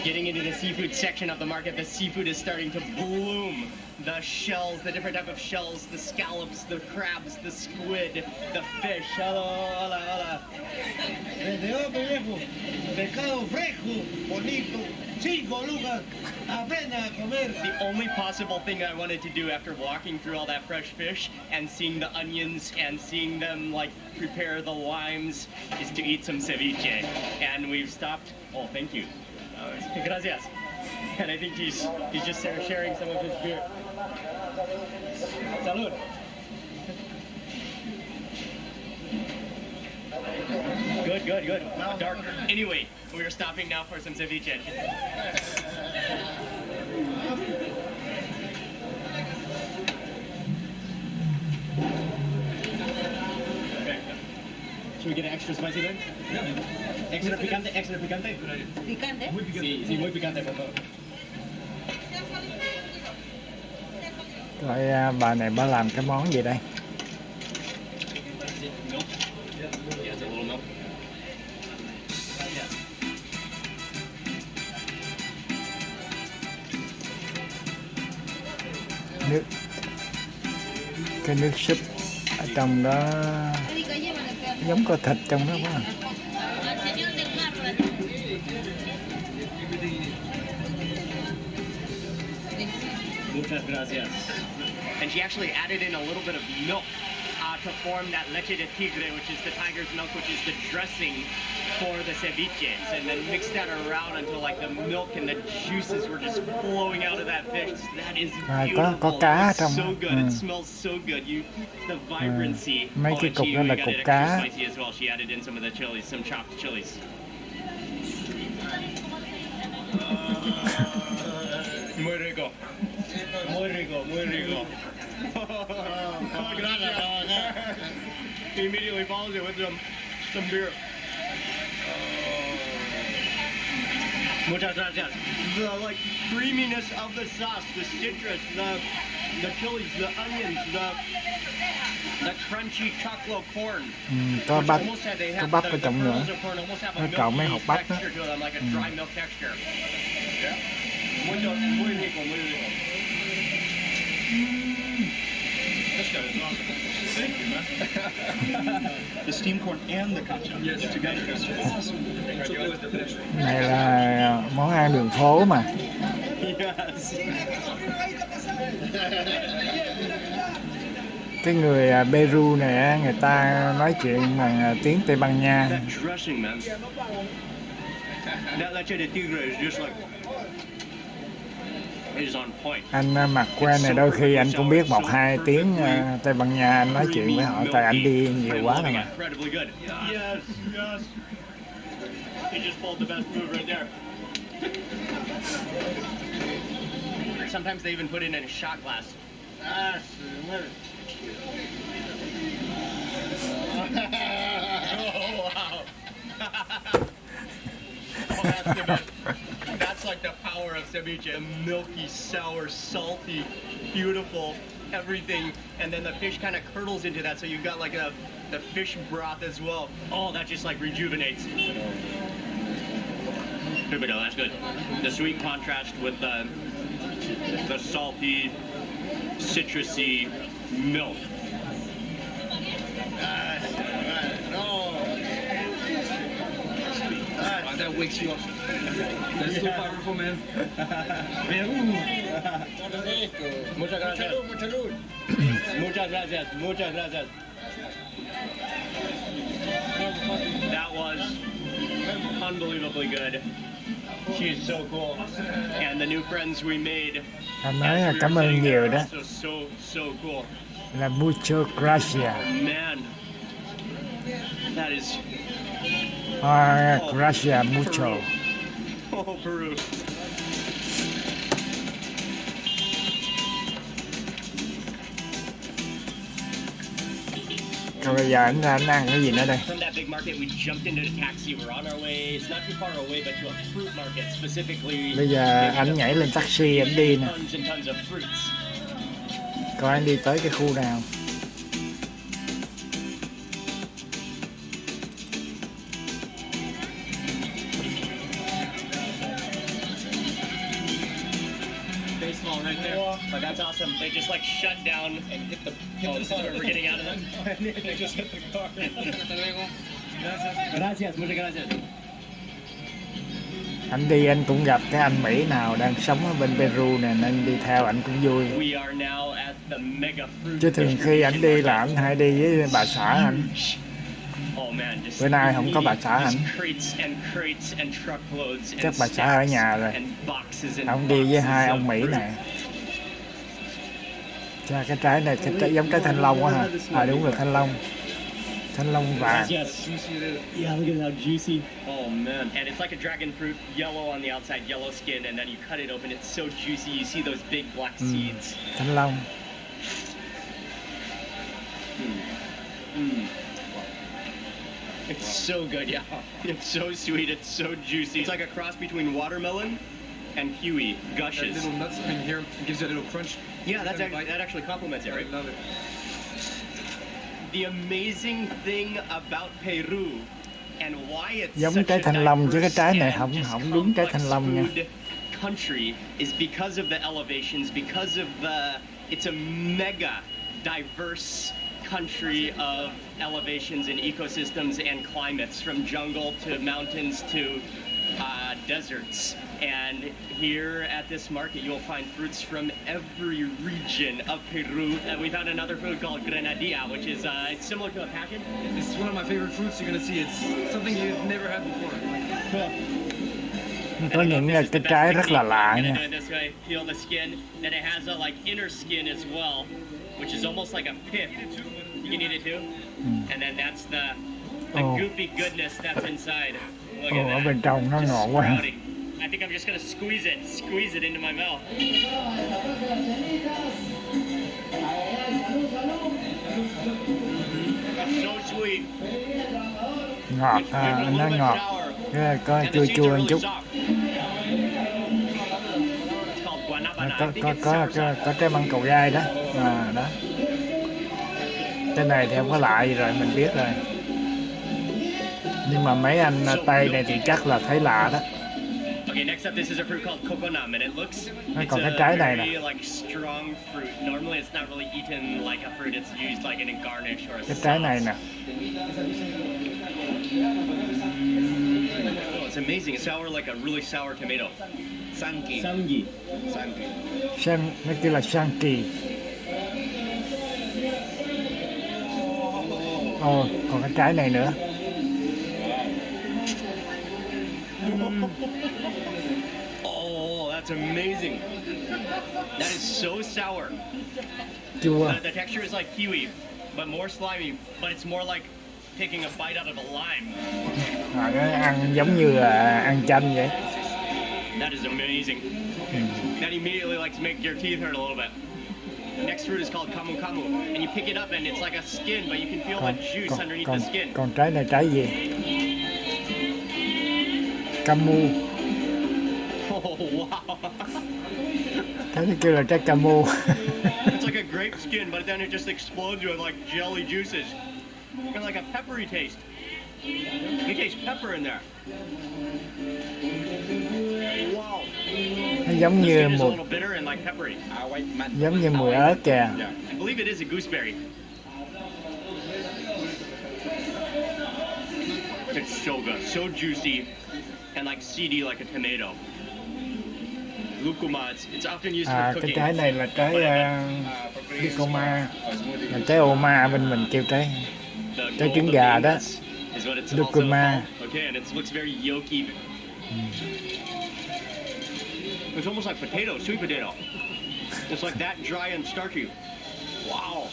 Getting into the seafood section of the market, the seafood is starting to bloom. The shells, the different type of shells, the scallops, the crabs, the squid, the fish. Hola, hola. Pescado fresco, bonito, 5 lucas, aprenda a comer. The only possible thing I wanted to do after walking through all that fresh fish and seeing the onions and seeing them like prepare the limes is to eat some ceviche. And we've stopped. Oh, thank you. Gracias. And I think he's just sharing some of his beer. Salud. Good. Dark. Anyway, we're stopping now for some ceviche. Okay. Should we get an extra spicy then? Yeah. Extra picante, extra picante. ¿Picante? Sí, muy picante, por favor. Rồi bà này bà làm cái món gì đây? Milk. Yes, a little milk. Nước, cái nước súp ở trong đó giống có thịt trong đó quá. Muchas gracias. And she actually added in a little bit of milk to form that leche de tigre, which is the tiger's milk, which is the dressing for the ceviches, and then mixed that around until like the milk and the juices were just flowing out of that fish. That is beautiful. Có cá It's trong so đó. good. It smells so good. The vibrancy. Mấy cái and cục she đó là got cục it cá. extra spicy as well. She added in some of the chilies, some chopped chilies. Muy rico. Muy rico, muy rico. Oh, gracias. He immediately follows it with some beer. Muchas gracias. The like creaminess of the sauce, the citrus, the chilies, the onions, the crunchy chocolate corn. Có bắp, Almost had- they có have bắp the ở trong nữa. kernels of corn almost have a Nó trộn mấy milky hột bắp đó. texture to them, like a dry milk texture. Yeah. Muy rico, muy rico. This guy is awesome. Thank you, man. The steamed corn and the ketchup together is awesome. Này là món ăn đường phố mà. Yes. Cái người Peru này á, người ta nói chuyện bằng tiếng Tây Ban Nha. That dressing, man. That leche de tigre is just like, it is on point. Anh mặc quen này đôi khi anh cũng biết 1-2 tiếng Tây Ban Nha, anh nói chuyện với họ tại anh đi nhiều quá rồi mà. Incredibly good. Yes, yes. He just pulled the best move right there. Sometimes they even put it in a shot glass. Oh, wow. Oh, that's the best. That's like the power of ceviche. Milky, sour, salty, beautiful, everything. And then the fish kind of curdles into that, so you've got like the fish broth as well. Oh, that just like rejuvenates. That's good. The sweet contrast with the salty, citrusy milk. That wakes you up. That's so powerful, man. Muchas gracias. Muchas gracias. Muchas gracias. That was unbelievably good. She is so cool. And the new friends we made. Anh nói là cảm ơn nhiều đó. So cool. Là mucho gracias. Man. That is. Gracias mucho. Oh, Peru. Rồi bây giờ anh ăn cái gì nữa đây? From that big market, we jumped into the taxi. We're on our way. It's not too far away, but to a fruit market specifically. Bây giờ anh nhảy lên taxi anh đi nè. Tons and tons of fruits. Coi anh đi tới cái khu nào. Baseball right there. But that's awesome. They just like shut down and hit the. Oh, this is where we're getting out of them. They just hit the car. Gracias, muchas gracias. Anh đi anh cũng gặp cái anh Mỹ nào đang sống ở bên Peru nè, nên đi theo anh cũng vui. We are now at the mega fruit. Chứ thường khi anh đi là anh hay đi với bà xã anh. Bữa nay không có bà xã anh. Chắc bà xã ở nhà rồi. Ông đi với 2 ông Mỹ này. Cha, cái trái này giống trái thanh long quá hả? À đúng rồi, thanh long. Thanh long vàng. Yeah, look at how juicy. Oh man, and it's like a dragon fruit, yellow on the outside, yellow skin, and then you cut it open. It's so juicy. You see those big black seeds. Thanh long. It's so good, yeah. It's so sweet. It's so juicy. It's like a cross between watermelon and kiwi. Gushes. That little nuts in here gives you a little crunch. Yeah, that actually complements it, right? I love it. The amazing thing about Peru and why it's giống trái thanh long chứ cái trái này không đúng trái thanh long nha. Country is because of the elevations, because of it's a mega diverse country of elevations and ecosystems and climates, from jungle to mountains to deserts. And here at this market, you'll find fruits from every region of Peru. We found another fruit called grenadilla, which is it's similar to a passion. It's one of my favorite fruits you're gonna see. It's something you've never had before. Có những cái trái rất là lạ nha. Peel the skin. Then it has a like inner skin as well, which is almost like a pith. You can eat it too. And then that's the goopy goodness that's inside. Look at that. Ở bên trong nó ngọt quá. I think I'm just gonna squeeze it into my mouth. So sweet. Ngọt, nó ngọt. Có chua chua một chút. Có trái măng cầu gai đó. Đó. Cái này thì không có lạ gì rồi, mình biết rồi. Nhưng mà mấy anh Tây này thì chắc là thấy lạ đó. Okay, next up, this is a fruit called coconut, and it looks còn cái trái này nè. like strong fruit. Normally, it's not really eaten like a fruit. It's used like in a garnish or a cái trái này nè. Oh, it's amazing. It's sour like a really sour tomato. Sanki. Sang gì? Sanki. Sang, nó kêu là sang kỳ. Ồ, còn cái trái này nữa. Oh, that's amazing. That is so sour. Chua. The texture is like kiwi, but more slimy. But it's more like taking a bite out of a lime. Nó ăn giống như là ăn chanh vậy. That is amazing. That immediately like make your teeth hurt a little bit. Next fruit is called kamu kamu, and you pick it up and it's like a skin, but you can feel the juice underneath the skin. Còn trái này trái gì? Camu. Oh wow! Trái này kêu là trái camu. It's like a grape skin, but then it just explodes with like jelly juices, and like a peppery taste. You taste pepper in there. Wow! Nó giống The như skin is a một, little bitter and like peppery. giống như mùi ớt kìa. Yeah, I believe it is a gooseberry. It's so good, so juicy, and like seedy like a tomato. Lucuma, it's often used for Cái cooking. trái này là trái Lucuma, là trái ô ma, bên mình kêu trái trái trứng gà đó. Is what it's Lucuma. also called. Okay, and it looks very yolky. It's almost like potato, sweet potato. It's like that dry and starchy. Wow.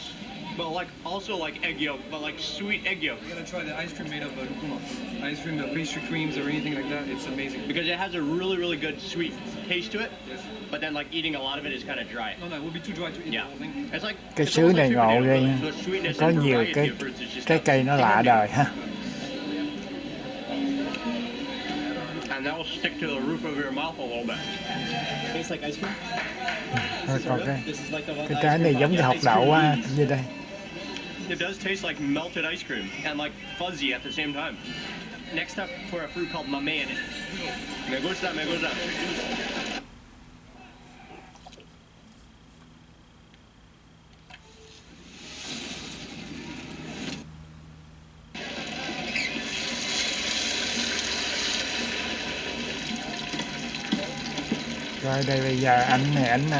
But like also like egg yolk, but like sweet egg yolk. You gotta try the ice cream made of lucuma. Ice cream, the pastry creams or anything like that. It's amazing. Because it has a really, really good sweet taste to it. Yes. But then like eating a lot of it is kind of dry. No, it would be too dry to eat Yeah. the whole thing. It's like Cái it's xứ almost này like ngộ sweet ghê potato, nha. but the sweetness Có and nhiều variety cái of fruits is just trái cây nó lạ đời ha. and that will stick to the roof of your mouth a little bit. Tastes like ice cream. Rồi còn cái This is like the trái này giống như hột đậu á, như đây. It does taste like melted ice cream and like fuzzy at the same time. Next up for a fruit called mamey. Me gusta, me gusta. Rồi đây bây giờ anh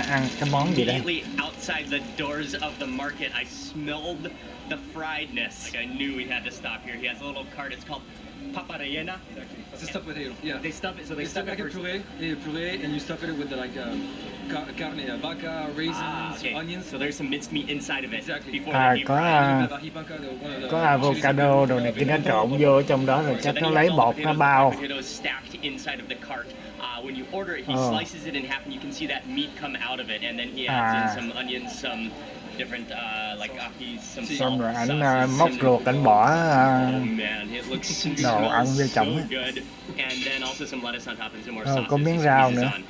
ăn cái món gì đây? Immediately outside the doors of the market, I smelled the friedness. Like I knew we had to stop here. He has a little cart. It's called paparayena. It's a stuffed potato. Yeah. They stuff it, so they It's stuff like it a first. puree, and you stuff it with carne vaca, raisins, Okay. onions. So there's some minced meat inside of it Exactly. before they deep có fry it. The ají vaca, one of the có avocado đồ này kia nó trộn vô trong đó rồi So chắc then nó he lấy has all bột the nó potatoes, bao. the potatoes stacked inside of the cart. When you order it, he Oh. slices it in half, and you can see that meat come out of it. And then he adds in some onions, some different like ají, some salt, Xong rồi ảnh sauces, móc some- ruột ảnh bỏ Oh man, it looks and đồ ăn vô smells so trong á. good. And then also some lettuce on top and some more Có sauces. miếng he rau squeezes nữa. on.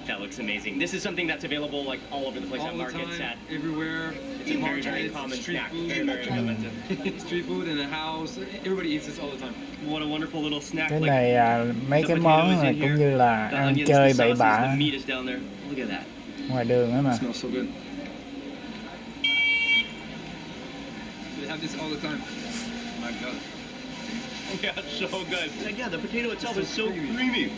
That looks amazing. This is something that's available like all over the place at all the markets. time, At everywhere. It's a very, very common street snack. food. Very, very common. Street food in a house. Everybody eats this all the time. What a wonderful little snack. cái like, này mấy the cái potato món is này in cũng here, như là the ăn onions, chơi the bậy sauces, bạ the meat is down there. Look at that. ngoài đường á mà. It smells so good. They have this all the time. My God. Yeah, it's so good. Like, yeah, the potato itself is so creamy.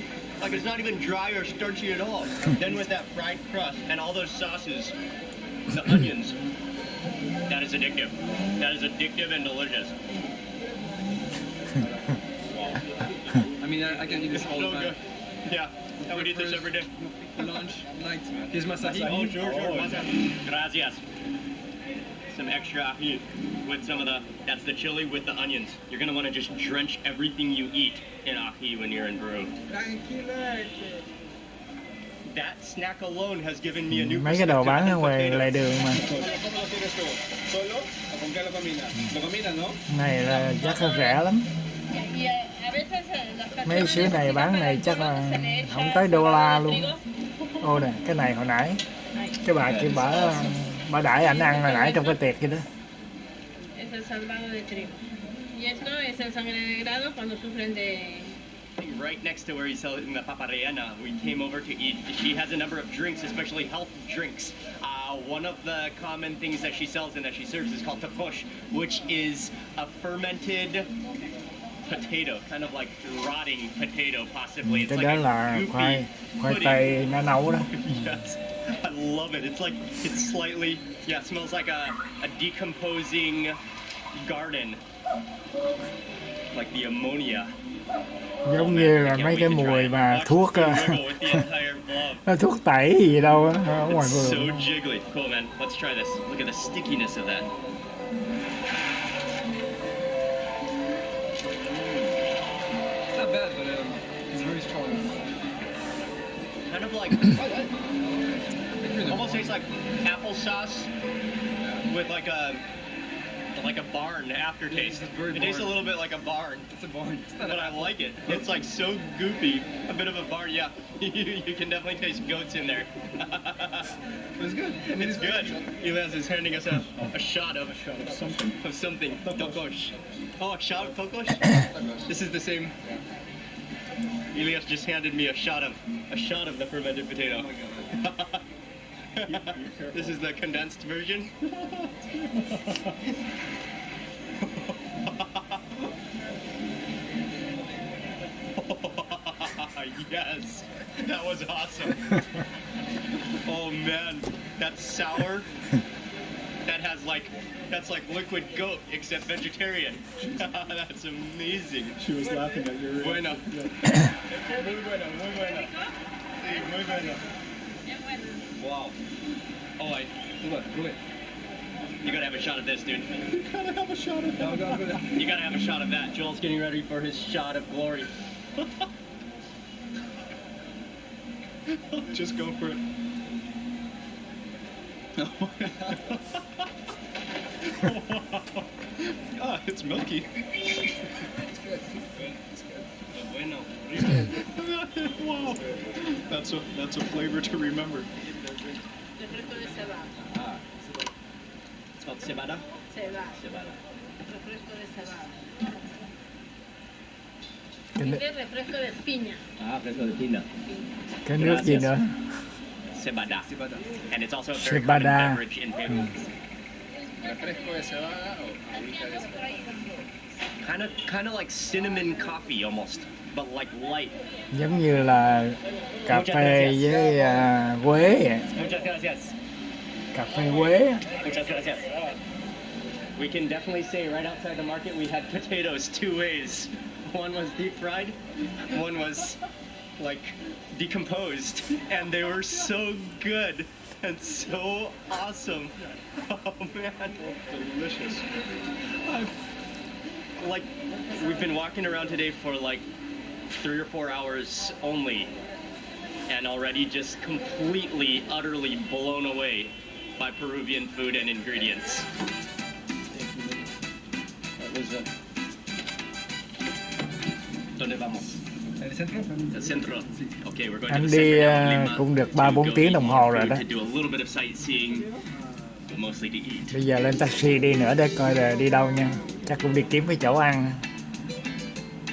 Like it's not even dry or starchy at all. Then with that fried crust and all those sauces, the onions, that is addictive. That is addictive and delicious. I mean, I can eat this all So the time. good. Yeah, I would eat this every day. Lunch, night. Here's masahi. Oh, sure. Gracias. Some extra ají with some of the, that's the chili with the onions. You're gonna wanna just drench everything you eat in ají when you're in Peru. That snack alone has given me a new Mấy cái đồ bán ở ngoài perspective lề đường mà. ¿Solo o con qué lo combinas? ¿Lo combinas, no? Này là chắc là rẻ lắm. Mấy xứ này bán này chắc là không tới $1 luôn. Ô nè, cái này hồi nãy cái bà kia bà đãi ảnh ăn hồi nãy trong cái tiệc kia đó. Es el salvado de trigo. Y esto es el sangre degrado cuando sufren de... Right next to where he's selling the paparayena, we came over to eat. She has a number of drinks, especially health drinks. One of the common things that she sells and that she serves is called taposh, which is a fermented potato, kind of like rotting potato possibly. It's Cái like đó a là goopy khoai pudding. tây nó nấu đó. Yes, I love it. It's like, it's slightly, yeah, it smells like a decomposing garden. Like the ammonia. Giống như là mấy cái mùi mà thuốc thuốc tẩy gì đâu á ở ngoài So vườn. jiggly. Cool, man. Let's try this. Look at the stickiness of that. It's not bad, but it's very strong. Kind of like, almost tastes like applesauce with like a barn aftertaste. It tastes a little bit like a barn. It's a barn. It's not But I like it. It's like so goopy. A bit of a barn, yeah. You can definitely taste goats in there. It's good. It's good. Elias is handing us a shot of something. Of something. Tokosh. Oh, a shot of tokosh? This is the same. Elias just handed me a shot of the fermented potato. This is the condensed version. Yes, that was awesome. Oh man, that's sour. That's like liquid goat except vegetarian. That's amazing. She was laughing at your... Bueno. Yeah. Muy bueno, muy bueno. Sí, muy bueno. Wow. Oh, you gotta have a shot of this, dude. You gotta have a shot of that. You gotta have a shot of that. Joel's getting ready for his shot of glory. Just go for it. Ah, it's milky. Bueno. Wow. That's a flavor to remember. Refresco de cebada. Ah. It's called cebada? Cebada. Refresco de cebada. Cái, Este refresco de piña. Ah, fresco de pina. cái nước gì nữa? Cebada. And it's also a very common Cebada. beverage in Peru. Refresco de cebada o agüita de cebada. Kind of like cinnamon coffee almost, but like light. Giống như là cà phê với quế vậy. Muchas gracias. Cà phê quế. Muchas gracias. We can definitely say right outside the market we had potatoes two ways. One was deep fried, one was like decomposed, and they were so good and so awesome. Oh man, Delicious. like we've been walking around today for like 3 or 4 hours only, and already just completely, utterly blown away by Peruvian food and ingredients. That was ¿Dónde vamos? El centro? The centro. Okay, we're going to Anh the đi center of Lima cũng được to 3-4 go tiếng eat đồng more hồ rồi food, đó. to do a little bit of sightseeing, but mostly to eat. Bây giờ lên taxi đi nữa để coi là đi đâu nha. Chắc cũng đi kiếm cái chỗ ăn.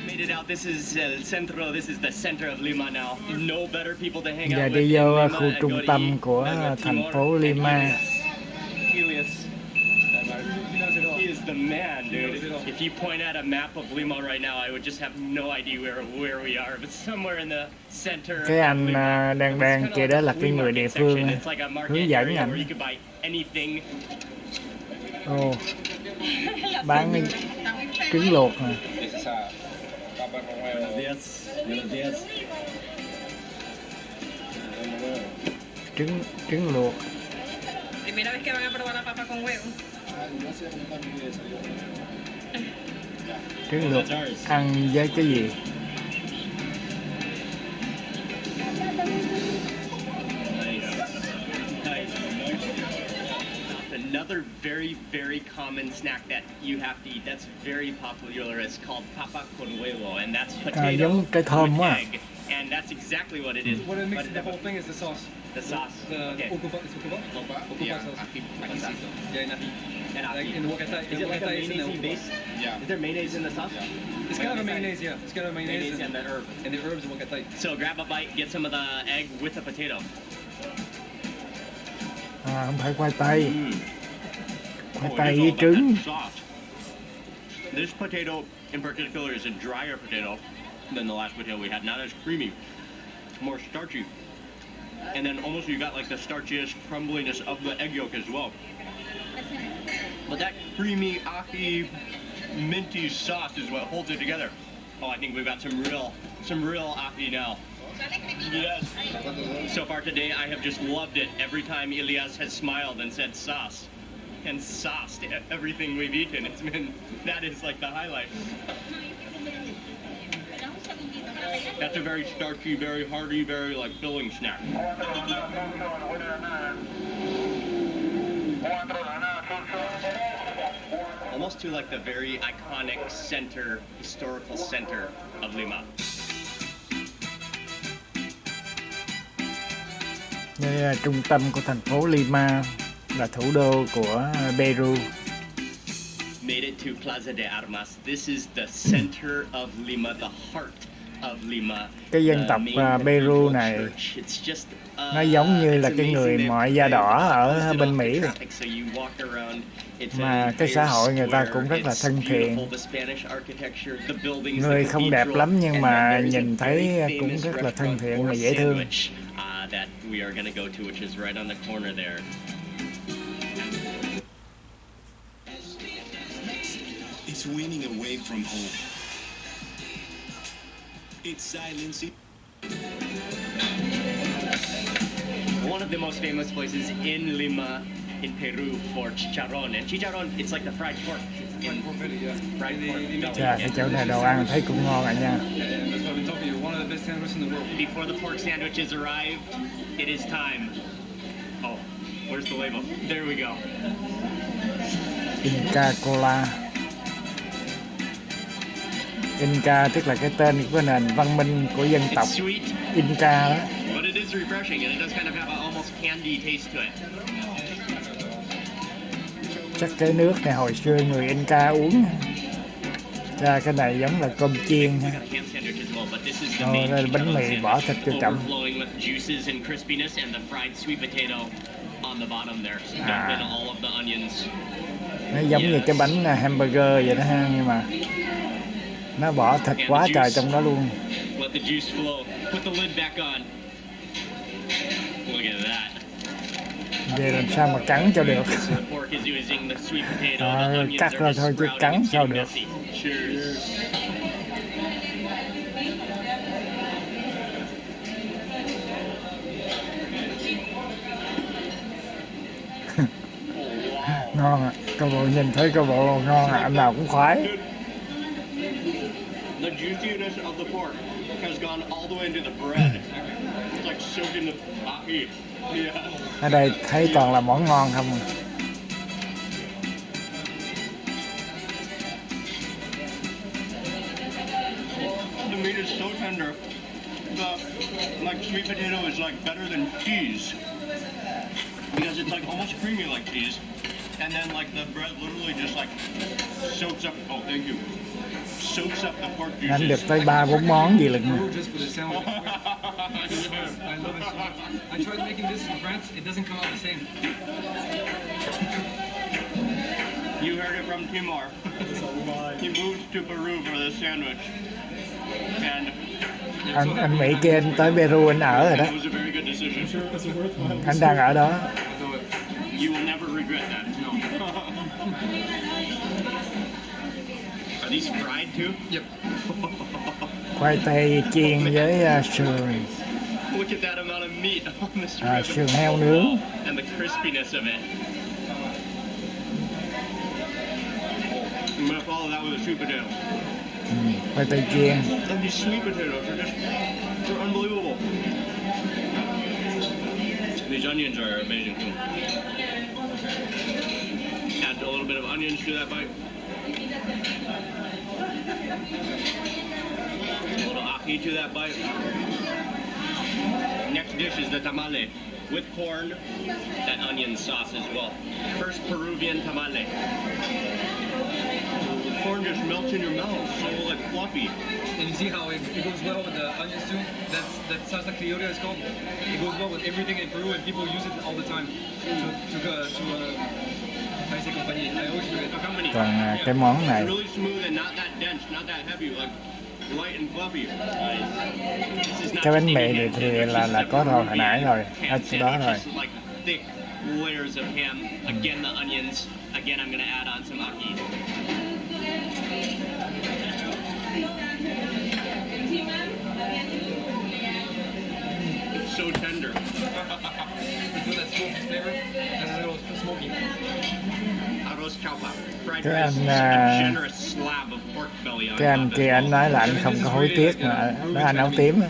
Made it out. This is El Centro. This is the center of Lima now. No better people to hang Giờ out with đi in vô Lima khu and trung go to tâm eat của than with thành Timor phố and Lima. Elias. He is the man, dude. If you point at a map of Lima right now, I would just have no idea where we are. But somewhere in the center. Cái of anh Lima. đang kia đó là cái người địa phương It's like a market hướng dẫn area where you anh. could buy anything. Ồ, bán trứng luộc nè. This is a papa con huevo. Buenos días. Buenos días. Trứng luộc. Primera vez que van a probar la papa con huevo. Trứng luộc ăn với cái gì? Another very, very common snack that you have to eat that's very popular is called papa con huevo, and that's potato giống cái thơm quá. with egg. And that's exactly what it is. What it makes But the whole thing is the sauce. The sauce. The Okay. okupa, is okupa? Okupa Yeah, sauce. sauce. Yeah, and ají. And Like ají. in the wakatay. Is it like a wakatay is in the mayonnaise okupa. base? Yeah. Is there mayonnaise in the sauce? It's kind of a mayonnaise, yeah. It's kind of a Mayonnaise mayonnaise and the herb. and the herbs and wakatay. So grab a bite, get some of the egg with the potato. Không phải khoai tây. Khoai Oh, tây it is với all about trứng. that sauce. This potato in particular is a drier potato than the last potato we had. Not as creamy, more starchy. And then almost you got like the starchiest crumbliness of the egg yolk as well. But that creamy, ahi, minty sauce is what holds it together. Oh, I think we've got some real ahi now. Yes. So far today, I have just loved it. Every time Elias has smiled and said sauce, and sauced everything we've eaten. That is like the highlight. That's a very starchy, very hearty, very like filling snack. Almost to like the very iconic center, historical center of Lima. Đây là trung tâm của thành phố Lima, là thủ đô của Peru. Made it to Plaza de Armas. This is the center of Lima, the heart of Lima. Cái dân tộc Peru này nó giống như là cái người mọi da đỏ ở bên Mỹ vậy. Mà cái xã hội người ta cũng rất là thân thiện. Người không đẹp lắm nhưng mà nhìn thấy cũng rất là thân thiện và dễ thương. That we are going to go to, which is right on the corner there. It's winning away from home. It's silencing. One of the most famous places in Lima, in Peru, for chicharrón. And chicharrón, it's like the fried pork. Fried pork. Dạ, cái chỗ này đồ ăn thấy cũng ngon ạ nha. Before the pork sandwiches arrive, it is time. Oh, where's the label? There we go. Inca Cola. Inca tức là cái tên của nền văn minh của dân tộc Inca đó. But it is refreshing and it does kind of have an almost candy taste to it. Chắc cái nước này hồi xưa người Inca uống. Ra cái này giống là cơm chiên ha. Rồi đây là bánh mì bỏ thịt vô trọng. Nó giống như cái bánh hamburger vậy đó ha, nhưng mà nó bỏ thịt quá trời trong đó luôn. Vậy làm sao mà cắn cho được. Cắt ra thôi chứ cắn sao được. Ngon ạ, cô bộ nhìn thấy cô bộ ngon ạ, anh nào cũng khoái. The juiciness of the pork has gone all the way into the bread. It's like soaking the ahi. Yeah. Ở đây thấy toàn là món ngon không. The meat is so tender. The sweet potato is like better than cheese because it's like almost creamy like cheese, and then like the bread literally just like soaks up. Oh, thank you. Soaks up the pork juices. Anh được tới 3-4 món gì lần. I love it so much. I tried making this in France. It doesn't come out the same. You heard it from Timor. He moved to Peru for this sandwich. And Anh Mỹ kia anh tới Peru anh ở rồi đó. it was a very good decision. Anh đang ở đó. You will never regret that. No. Are these fried too? Yep. Khoai tây chiên với sườn. Look at that amount of meat on this rib. Sườn heo nướng. And the crispiness of it. I'm gonna follow that with a sweet potato. Khoai tây chiên. And these sweet potatoes are they're unbelievable. These onions are amazing too. Add a little bit of onions to that bite. A little ají to that bite. Next dish is the tamale with corn, that onion sauce as well. First Peruvian tamale. The corn just melts in your mouth, so like fluffy. And you see how it goes well with the onions too? That salsa criolla is called. It goes well with everything in Peru and people use it all the time Còn cái món này dense, not that heavy, like light and fluffy. Cái bánh mì này thì là có rồi hồi nãy rồi, ở chỗ đó rồi. Like thick layers of ham. Again, the onions. Again, I'm gonna add on some ahi. It's so tender. With that smoke flavor, that's a little smoky. Arroz chaufa, fried Cái rice, anh, a generous slab of pork belly on Cái anh top. kia anh nói là anh không có hối tiếc mà đó, anh áo tím á.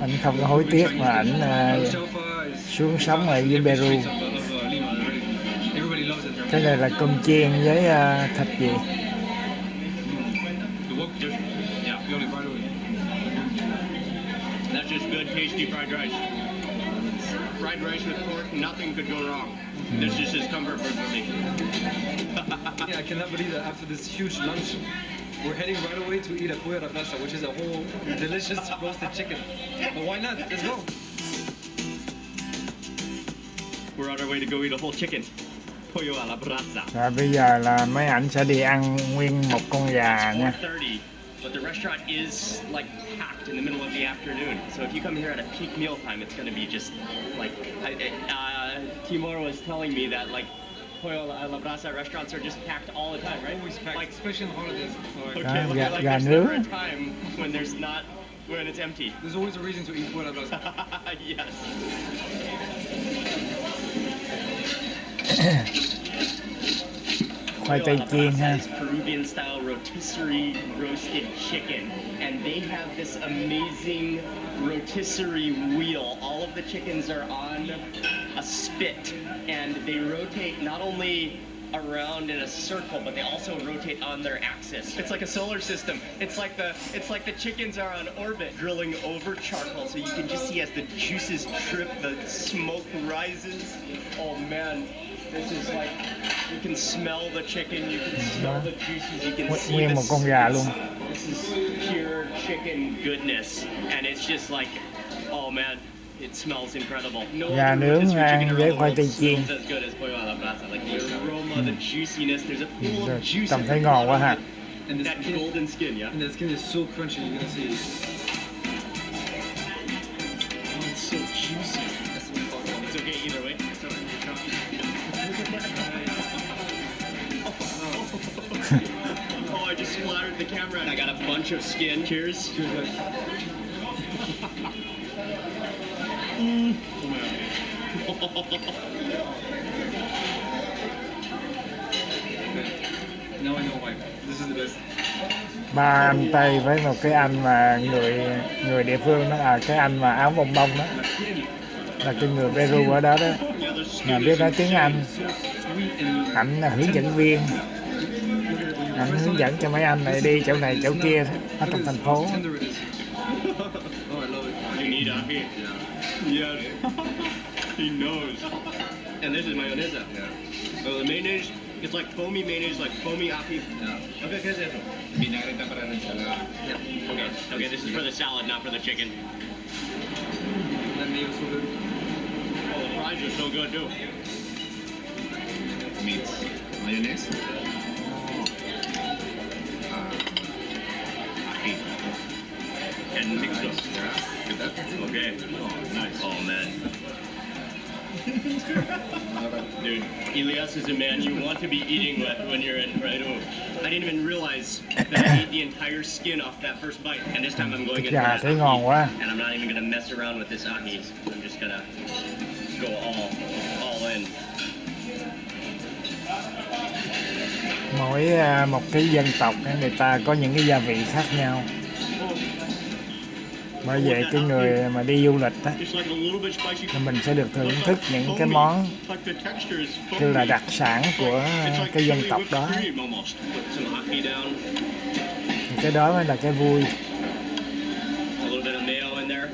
Anh không có hối tiếc mà anh xuống sống ở dưới Peru. Cái này là cơm chiên với thịt gì? That's just good, tasty fried rice. Fried rice with pork, nothing could go wrong. This is just comfort food for me. Yeah, I cannot believe that after this huge lunch, we're heading right away to eat a pollo a la brasa, which is a whole delicious roasted chicken. But why not? Let's go. We're on our way to go eat a whole chicken. Pollo a la brasa. Rồi bây giờ là mấy ảnh sẽ đi ăn nguyên một con gà nha. 4:30, but the restaurant is like packed in the middle of the afternoon. So if you come here at a peak meal time, it's going to be just like Timur was telling me that like Pollo a la brasa restaurants are just packed all the time, right? Always packed, Like, especially on holidays. okay, like gà there's nướng. never a time when it's empty. There's always a reason to eat pollo a la brasa. Yes. Khoai tây chiên ha. Peruvian style rotisserie roasted chicken, and they have this amazing rotisserie wheel. All of the chickens are on a spit, and they rotate not only around in a circle, but they also rotate on their axis. It's like a solar system. It's like the chickens are on orbit, drilling over charcoal, so you can just see as the juices trip, the smoke rises. Oh man. This is like, you can smell the chicken, you can smell the juices, you can see Nguyên một con gà luôn. This is pure chicken goodness, and it's just like, oh man, it smells incredible. No Gà other nướng rotisserie ăn chicken với around the khoai world tây chiên. smells as good as pollo a la brasa. Like the aroma, the juiciness, there's a pool of juice. Trông thấy ngon quá ha. And That golden skin, yeah? And the skin is so crunchy, you're gonna see. Oh, it's so juicy. It's okay either way. Oh, I just splattered the camera and I got a bunch of skin. Cheers. Cheers. Now I know why. This is the best. Ba anh Tây với một cái anh mà người địa phương đó, cái anh mà áo bông bông đó, là cái người Peru ở đó đó, mà biết nói tiếng Anh. Ảnh là hướng dẫn viên, ảnh hướng dẫn cho mấy anh này đi chỗ này chỗ kia ở trong thành phố. You need ahi. Yes. He knows. And this is mayonnaise. Yeah. So the mayonnaise, it's like foamy mayonnaise, like foamy ahi. Yeah. Okay, ¿qué es eso? Vinagreta para la ensalada. Yeah. Okay. Okay, this is for the salad, not for the chicken. That meal is so good. Oh, the fries are so good too. Meats. Mayonnaise. Ají. And mix them. Okay. Oh, nice. Oh man. Dude, Elias is a man you want to be eating with when you're in Peru. I didn't even realize that I ate the entire skin off that first bite, and this time I'm going in for Gà that thấy ngon quá. ahi, and I'm not even gonna mess around with this ahi. I'm just gonna go all in. Mỗi một cái dân tộc người ta có những cái gia vị khác nhau. Bởi vậy cái người mà đi du lịch đó, It's like a little bit spicy. thì mình sẽ được thưởng thức những cái món Like the texture is foamy. như là đặc sản của It's like cái dân chili tộc whipped đó. cream almost. Put some ahi down. Thì cái đó mới là cái vui. A little bit of mayo in there.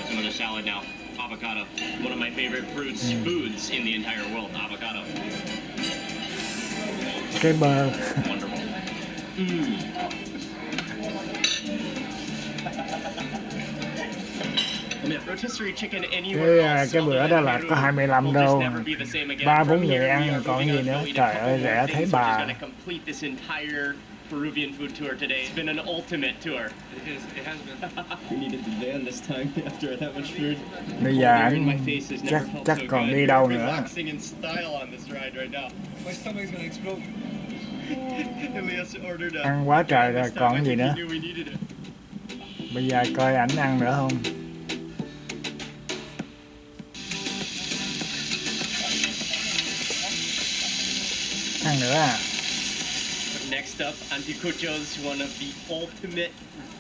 Some of the salad now. Avocado. One of my favorite foods in the entire world. Avocado. Cái bơ. Wonderful. Rotisserie chicken anywhere else cái bữa đó là có 25 đô, 3-4 người ăn còn gì nữa. Trời ơi rẻ thấy bà. Peruvian food tour today. It's been an ultimate tour. It has been. We needed the van this time after that much food. Bây giờ anh chắc còn đi đâu nữa. Relaxing in style on this ride right now. My stomach's gonna explode. Elias ordered a Ăn quá trời rồi còn gì nữa. Bây giờ coi ảnh ăn nữa không. Ăn nữa à. Next up, anticuchos, one of the ultimate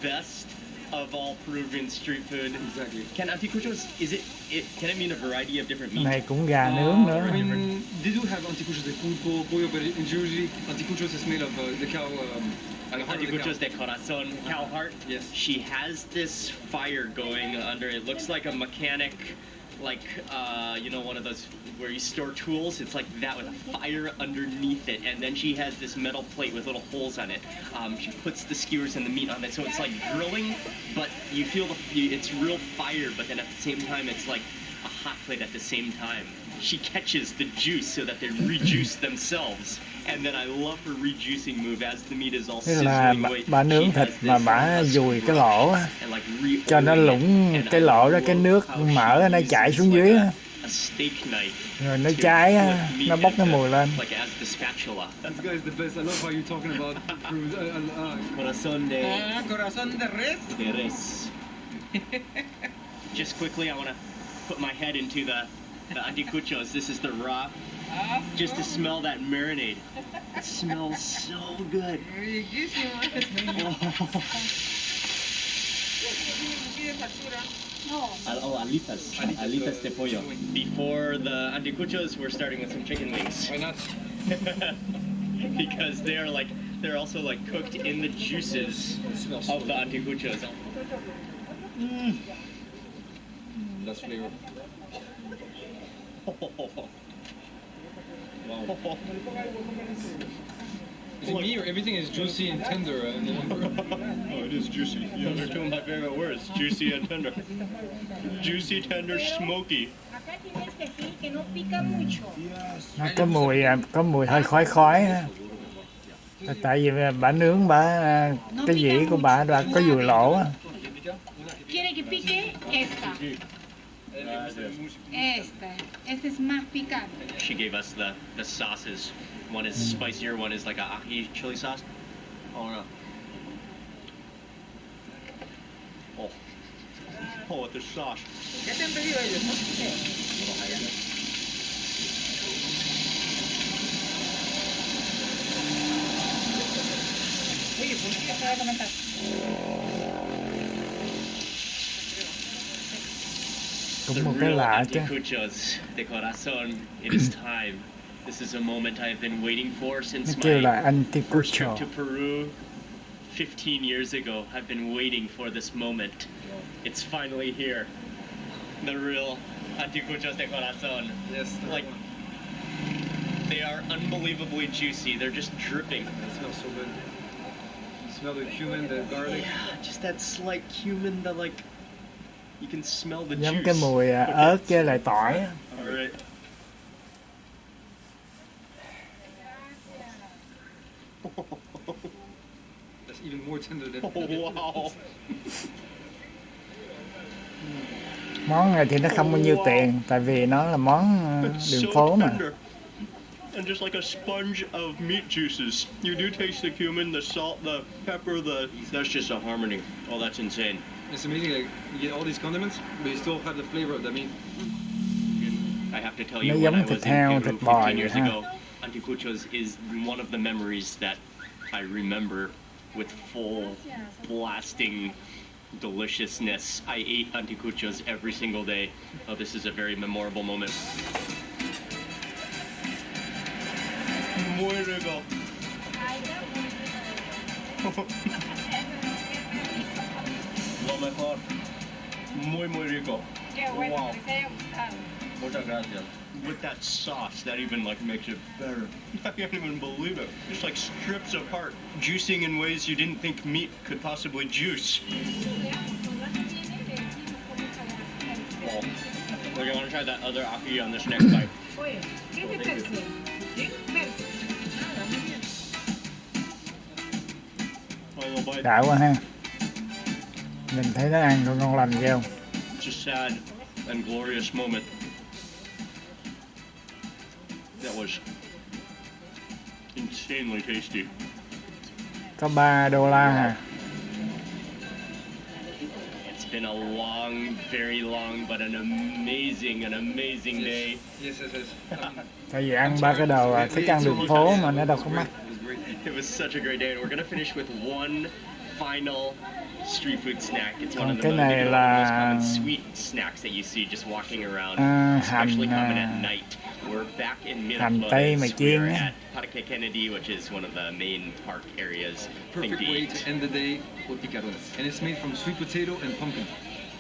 best of all Peruvian street food. Exactly. Can anticuchos, can it mean a variety of different meat? Này cũng gà nướng nữa. I mean, they do have anticuchos de pulpo, pollo, but usually anticuchos is made of the cow. Anticuchos de corazon, cow heart. Yes. She has this fire going under. It looks like a mechanic, like one of those where you store tools. It's like that with a fire underneath it, and then she has this metal plate with little holes on it. She puts the skewers and the meat on it, so it's like grilling, but you feel it's real fire, but then at the same time it's like a hot plate at the same time. She catches the juice so that they rejuice themselves. And then I love her rejuicing move as the meat is all Tức là sizzling away. bà nướng thịt mà bà dùi cái lỗ á, cho nó lũng cái lỗ đó, cái nước mỡ nó chảy xuống dưới á. Rồi nó cháy á, nó bốc cái mùi lên. This guy is the best. I love how you're talking about Corazón de Corazón de res. de res. Just quickly, I want to put my head into the anticuchos. This is the raw. Just to smell that marinade. It smells so good. Alitas de pollo. Before the anticuchos, we're starting with some chicken wings. Why not? Because they're also like cooked in the juices of the anticuchos. That's flavor. Wow. Is it me or everything is juicy and tender? Oh, it is juicy. Those are two of my favorite words, juicy and tender. Juicy, tender, smoky. Nó có mùi hơi khói khói á. Tại vì bà nướng cái dĩ của bà có dùi lỗ á. ¿Quiere que pique? Esta. Esta es más picante. She gave us the sauces. One is spicier, one is like a ají chili sauce. Oh no. Oh, with the sauce. Ya te han pedido ellos, ¿no? Oye, ¿por qué te voy a comentar? Cũng một cái lạ chứ. Anticuchos de corazón. It is time. This is a moment I've been waiting for since Nó kêu là my first anticucho. trip to Peru 15 years ago. I've been waiting for this moment. It's finally here. The real anticuchos de corazón. Yes. Like, they are unbelievably juicy. They're just dripping. It smells so good. You smell the cumin, the garlic. Yeah, just that slight cumin, the like, you can smell the Giống juice. cái mùi ớt với lại tỏi á. All right. That's even more tender than. Oh, wow. Món này thì nó không bao nhiêu tiền, tại vì nó là món đường phố mà. And just like a sponge of meat juices. You do taste the cumin, the salt, the pepper, that's just a harmony. Oh, that's insane. It's amazing, like, you get all these condiments, but you still have the flavor of the meat. I have to tell you, Nó when I giống was thịt in heo, Peru thịt bò 15 vậy years ha. ago, anticuchos is one of the memories that I remember with full blasting deliciousness. I ate anticuchos every single day. Oh, this is a very memorable moment. Muy rico. Lo mejor. Muy, muy rico. Wow. Muchas gracias. With that sauce, that even like makes it better. I can't even believe it. Just like strips apart, juicing in ways you didn't think meat could possibly juice. Oh. We're gonna try that other ahi on this next bite. Oye, ¿qué te parece? ¿Sí? Merci. Đã quá ha. Mình thấy nó ăn còn ngon lành ghê không? It's a sad and glorious moment. That was insanely tasty. Có $3 hả? It's been a long, very long, but an amazing day. Yes. Tại vì ăn 3 cái đồ thức ăn đường phố mà nó đâu có mắc. It was such a great day, and we're gonna finish with one final street food snack. It's one of the most common sweet snacks that you see just walking around, especially common at night. We're back in Miraflores. We're at Parque Kennedy, which is one of the main park areas. Perfect way to end the day with picarones, and it's made from sweet potato and pumpkin.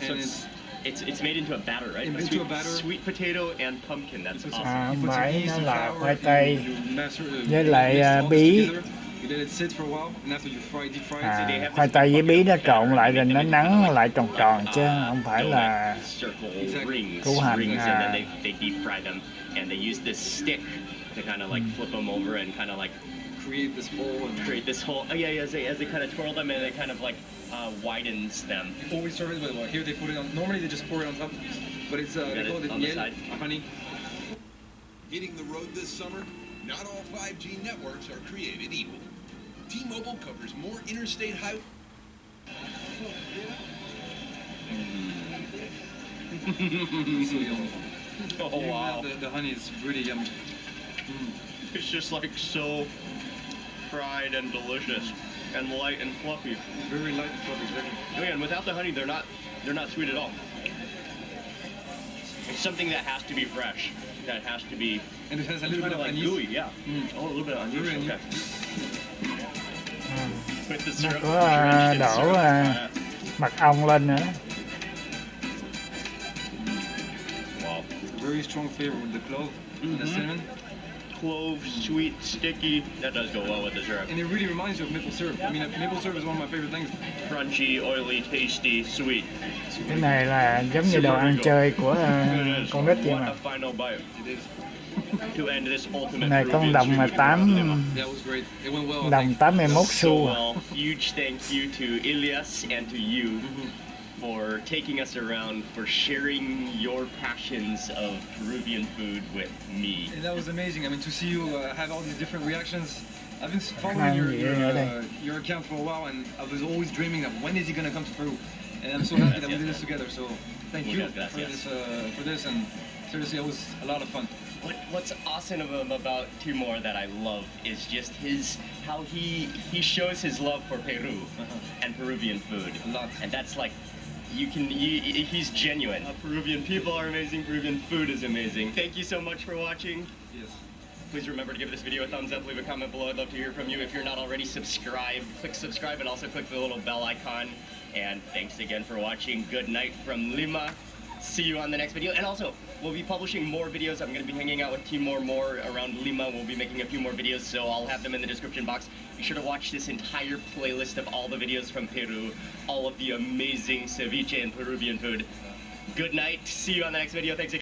And so it's made into a batter, right? Into a batter. Sweet potato and pumpkin. That's awesome. Không phải, nó là khoai tây với lại bí. Khoai tây với bí nó trộn lại rồi nó nắn lại tròn tròn chứ không phải là củ hành. They deep fry them, and they use this stick to kind of like flip them over and kind of like create this hole. Oh yeah, as they kind of twirl them, and it kind of like widens them. Before we serve it, here they put it on. Normally they just pour it on top, but it's they call it miel, honey. Hitting the road this summer? Not all 5G networks are created equal. T-Mobile covers more interstate highways. Oh wow! The honey is really yummy. It's just like so fried and delicious, and light and fluffy. Very light and fluffy, exactly. Oh yeah, and without the honey, they're not sweet at all. It's something that has to be fresh. That has to be. And it has a little bit of like anise. Gooey, yeah. Oh, a little bit of anise. Okay. With the syrup Có đổ mật ong lên nữa. Wow. Very strong flavor with the clove and the cinnamon. Clove, sweet, sticky. That does go well with the syrup. And it really reminds you of maple syrup. I mean, maple syrup is one of my favorite things. Crunchy, oily, tasty, sweet. Cái này là giống như đồ ăn chơi của con nít vậy mà. Final bite. To end this ultimate Này con đồng mà 81 xu. Huge thank you to Elias and to you for taking us around, for sharing your passions of Peruvian food with me. And that was amazing. I mean, to see you have all these different reactions. I've been following your account for a while, and I was always dreaming of when is he going to come to Peru. And I'm so happy that we did this together. So thank you for this, and seriously, it was a lot of fun. What's awesome about Timor that I love is just how he shows his love for Peru and Peruvian food. A lot. And that's like, he's genuine. Peruvian people are amazing, Peruvian food is amazing. Thank you so much for watching. Yes. Please remember to give this video a thumbs up, leave a comment below. I'd love to hear from you. If you're not already subscribed, click subscribe and also click the little bell icon. And thanks again for watching. Good night from Lima. See you on the next video. And also, we'll be publishing more videos. I'm going to be hanging out with Timor more around Lima. We'll be making a few more videos, so I'll have them in the description box. Be sure to watch this entire playlist of all the videos from Peru, all of the amazing ceviche and Peruvian food. Good night. See you on the next video. Thanks again.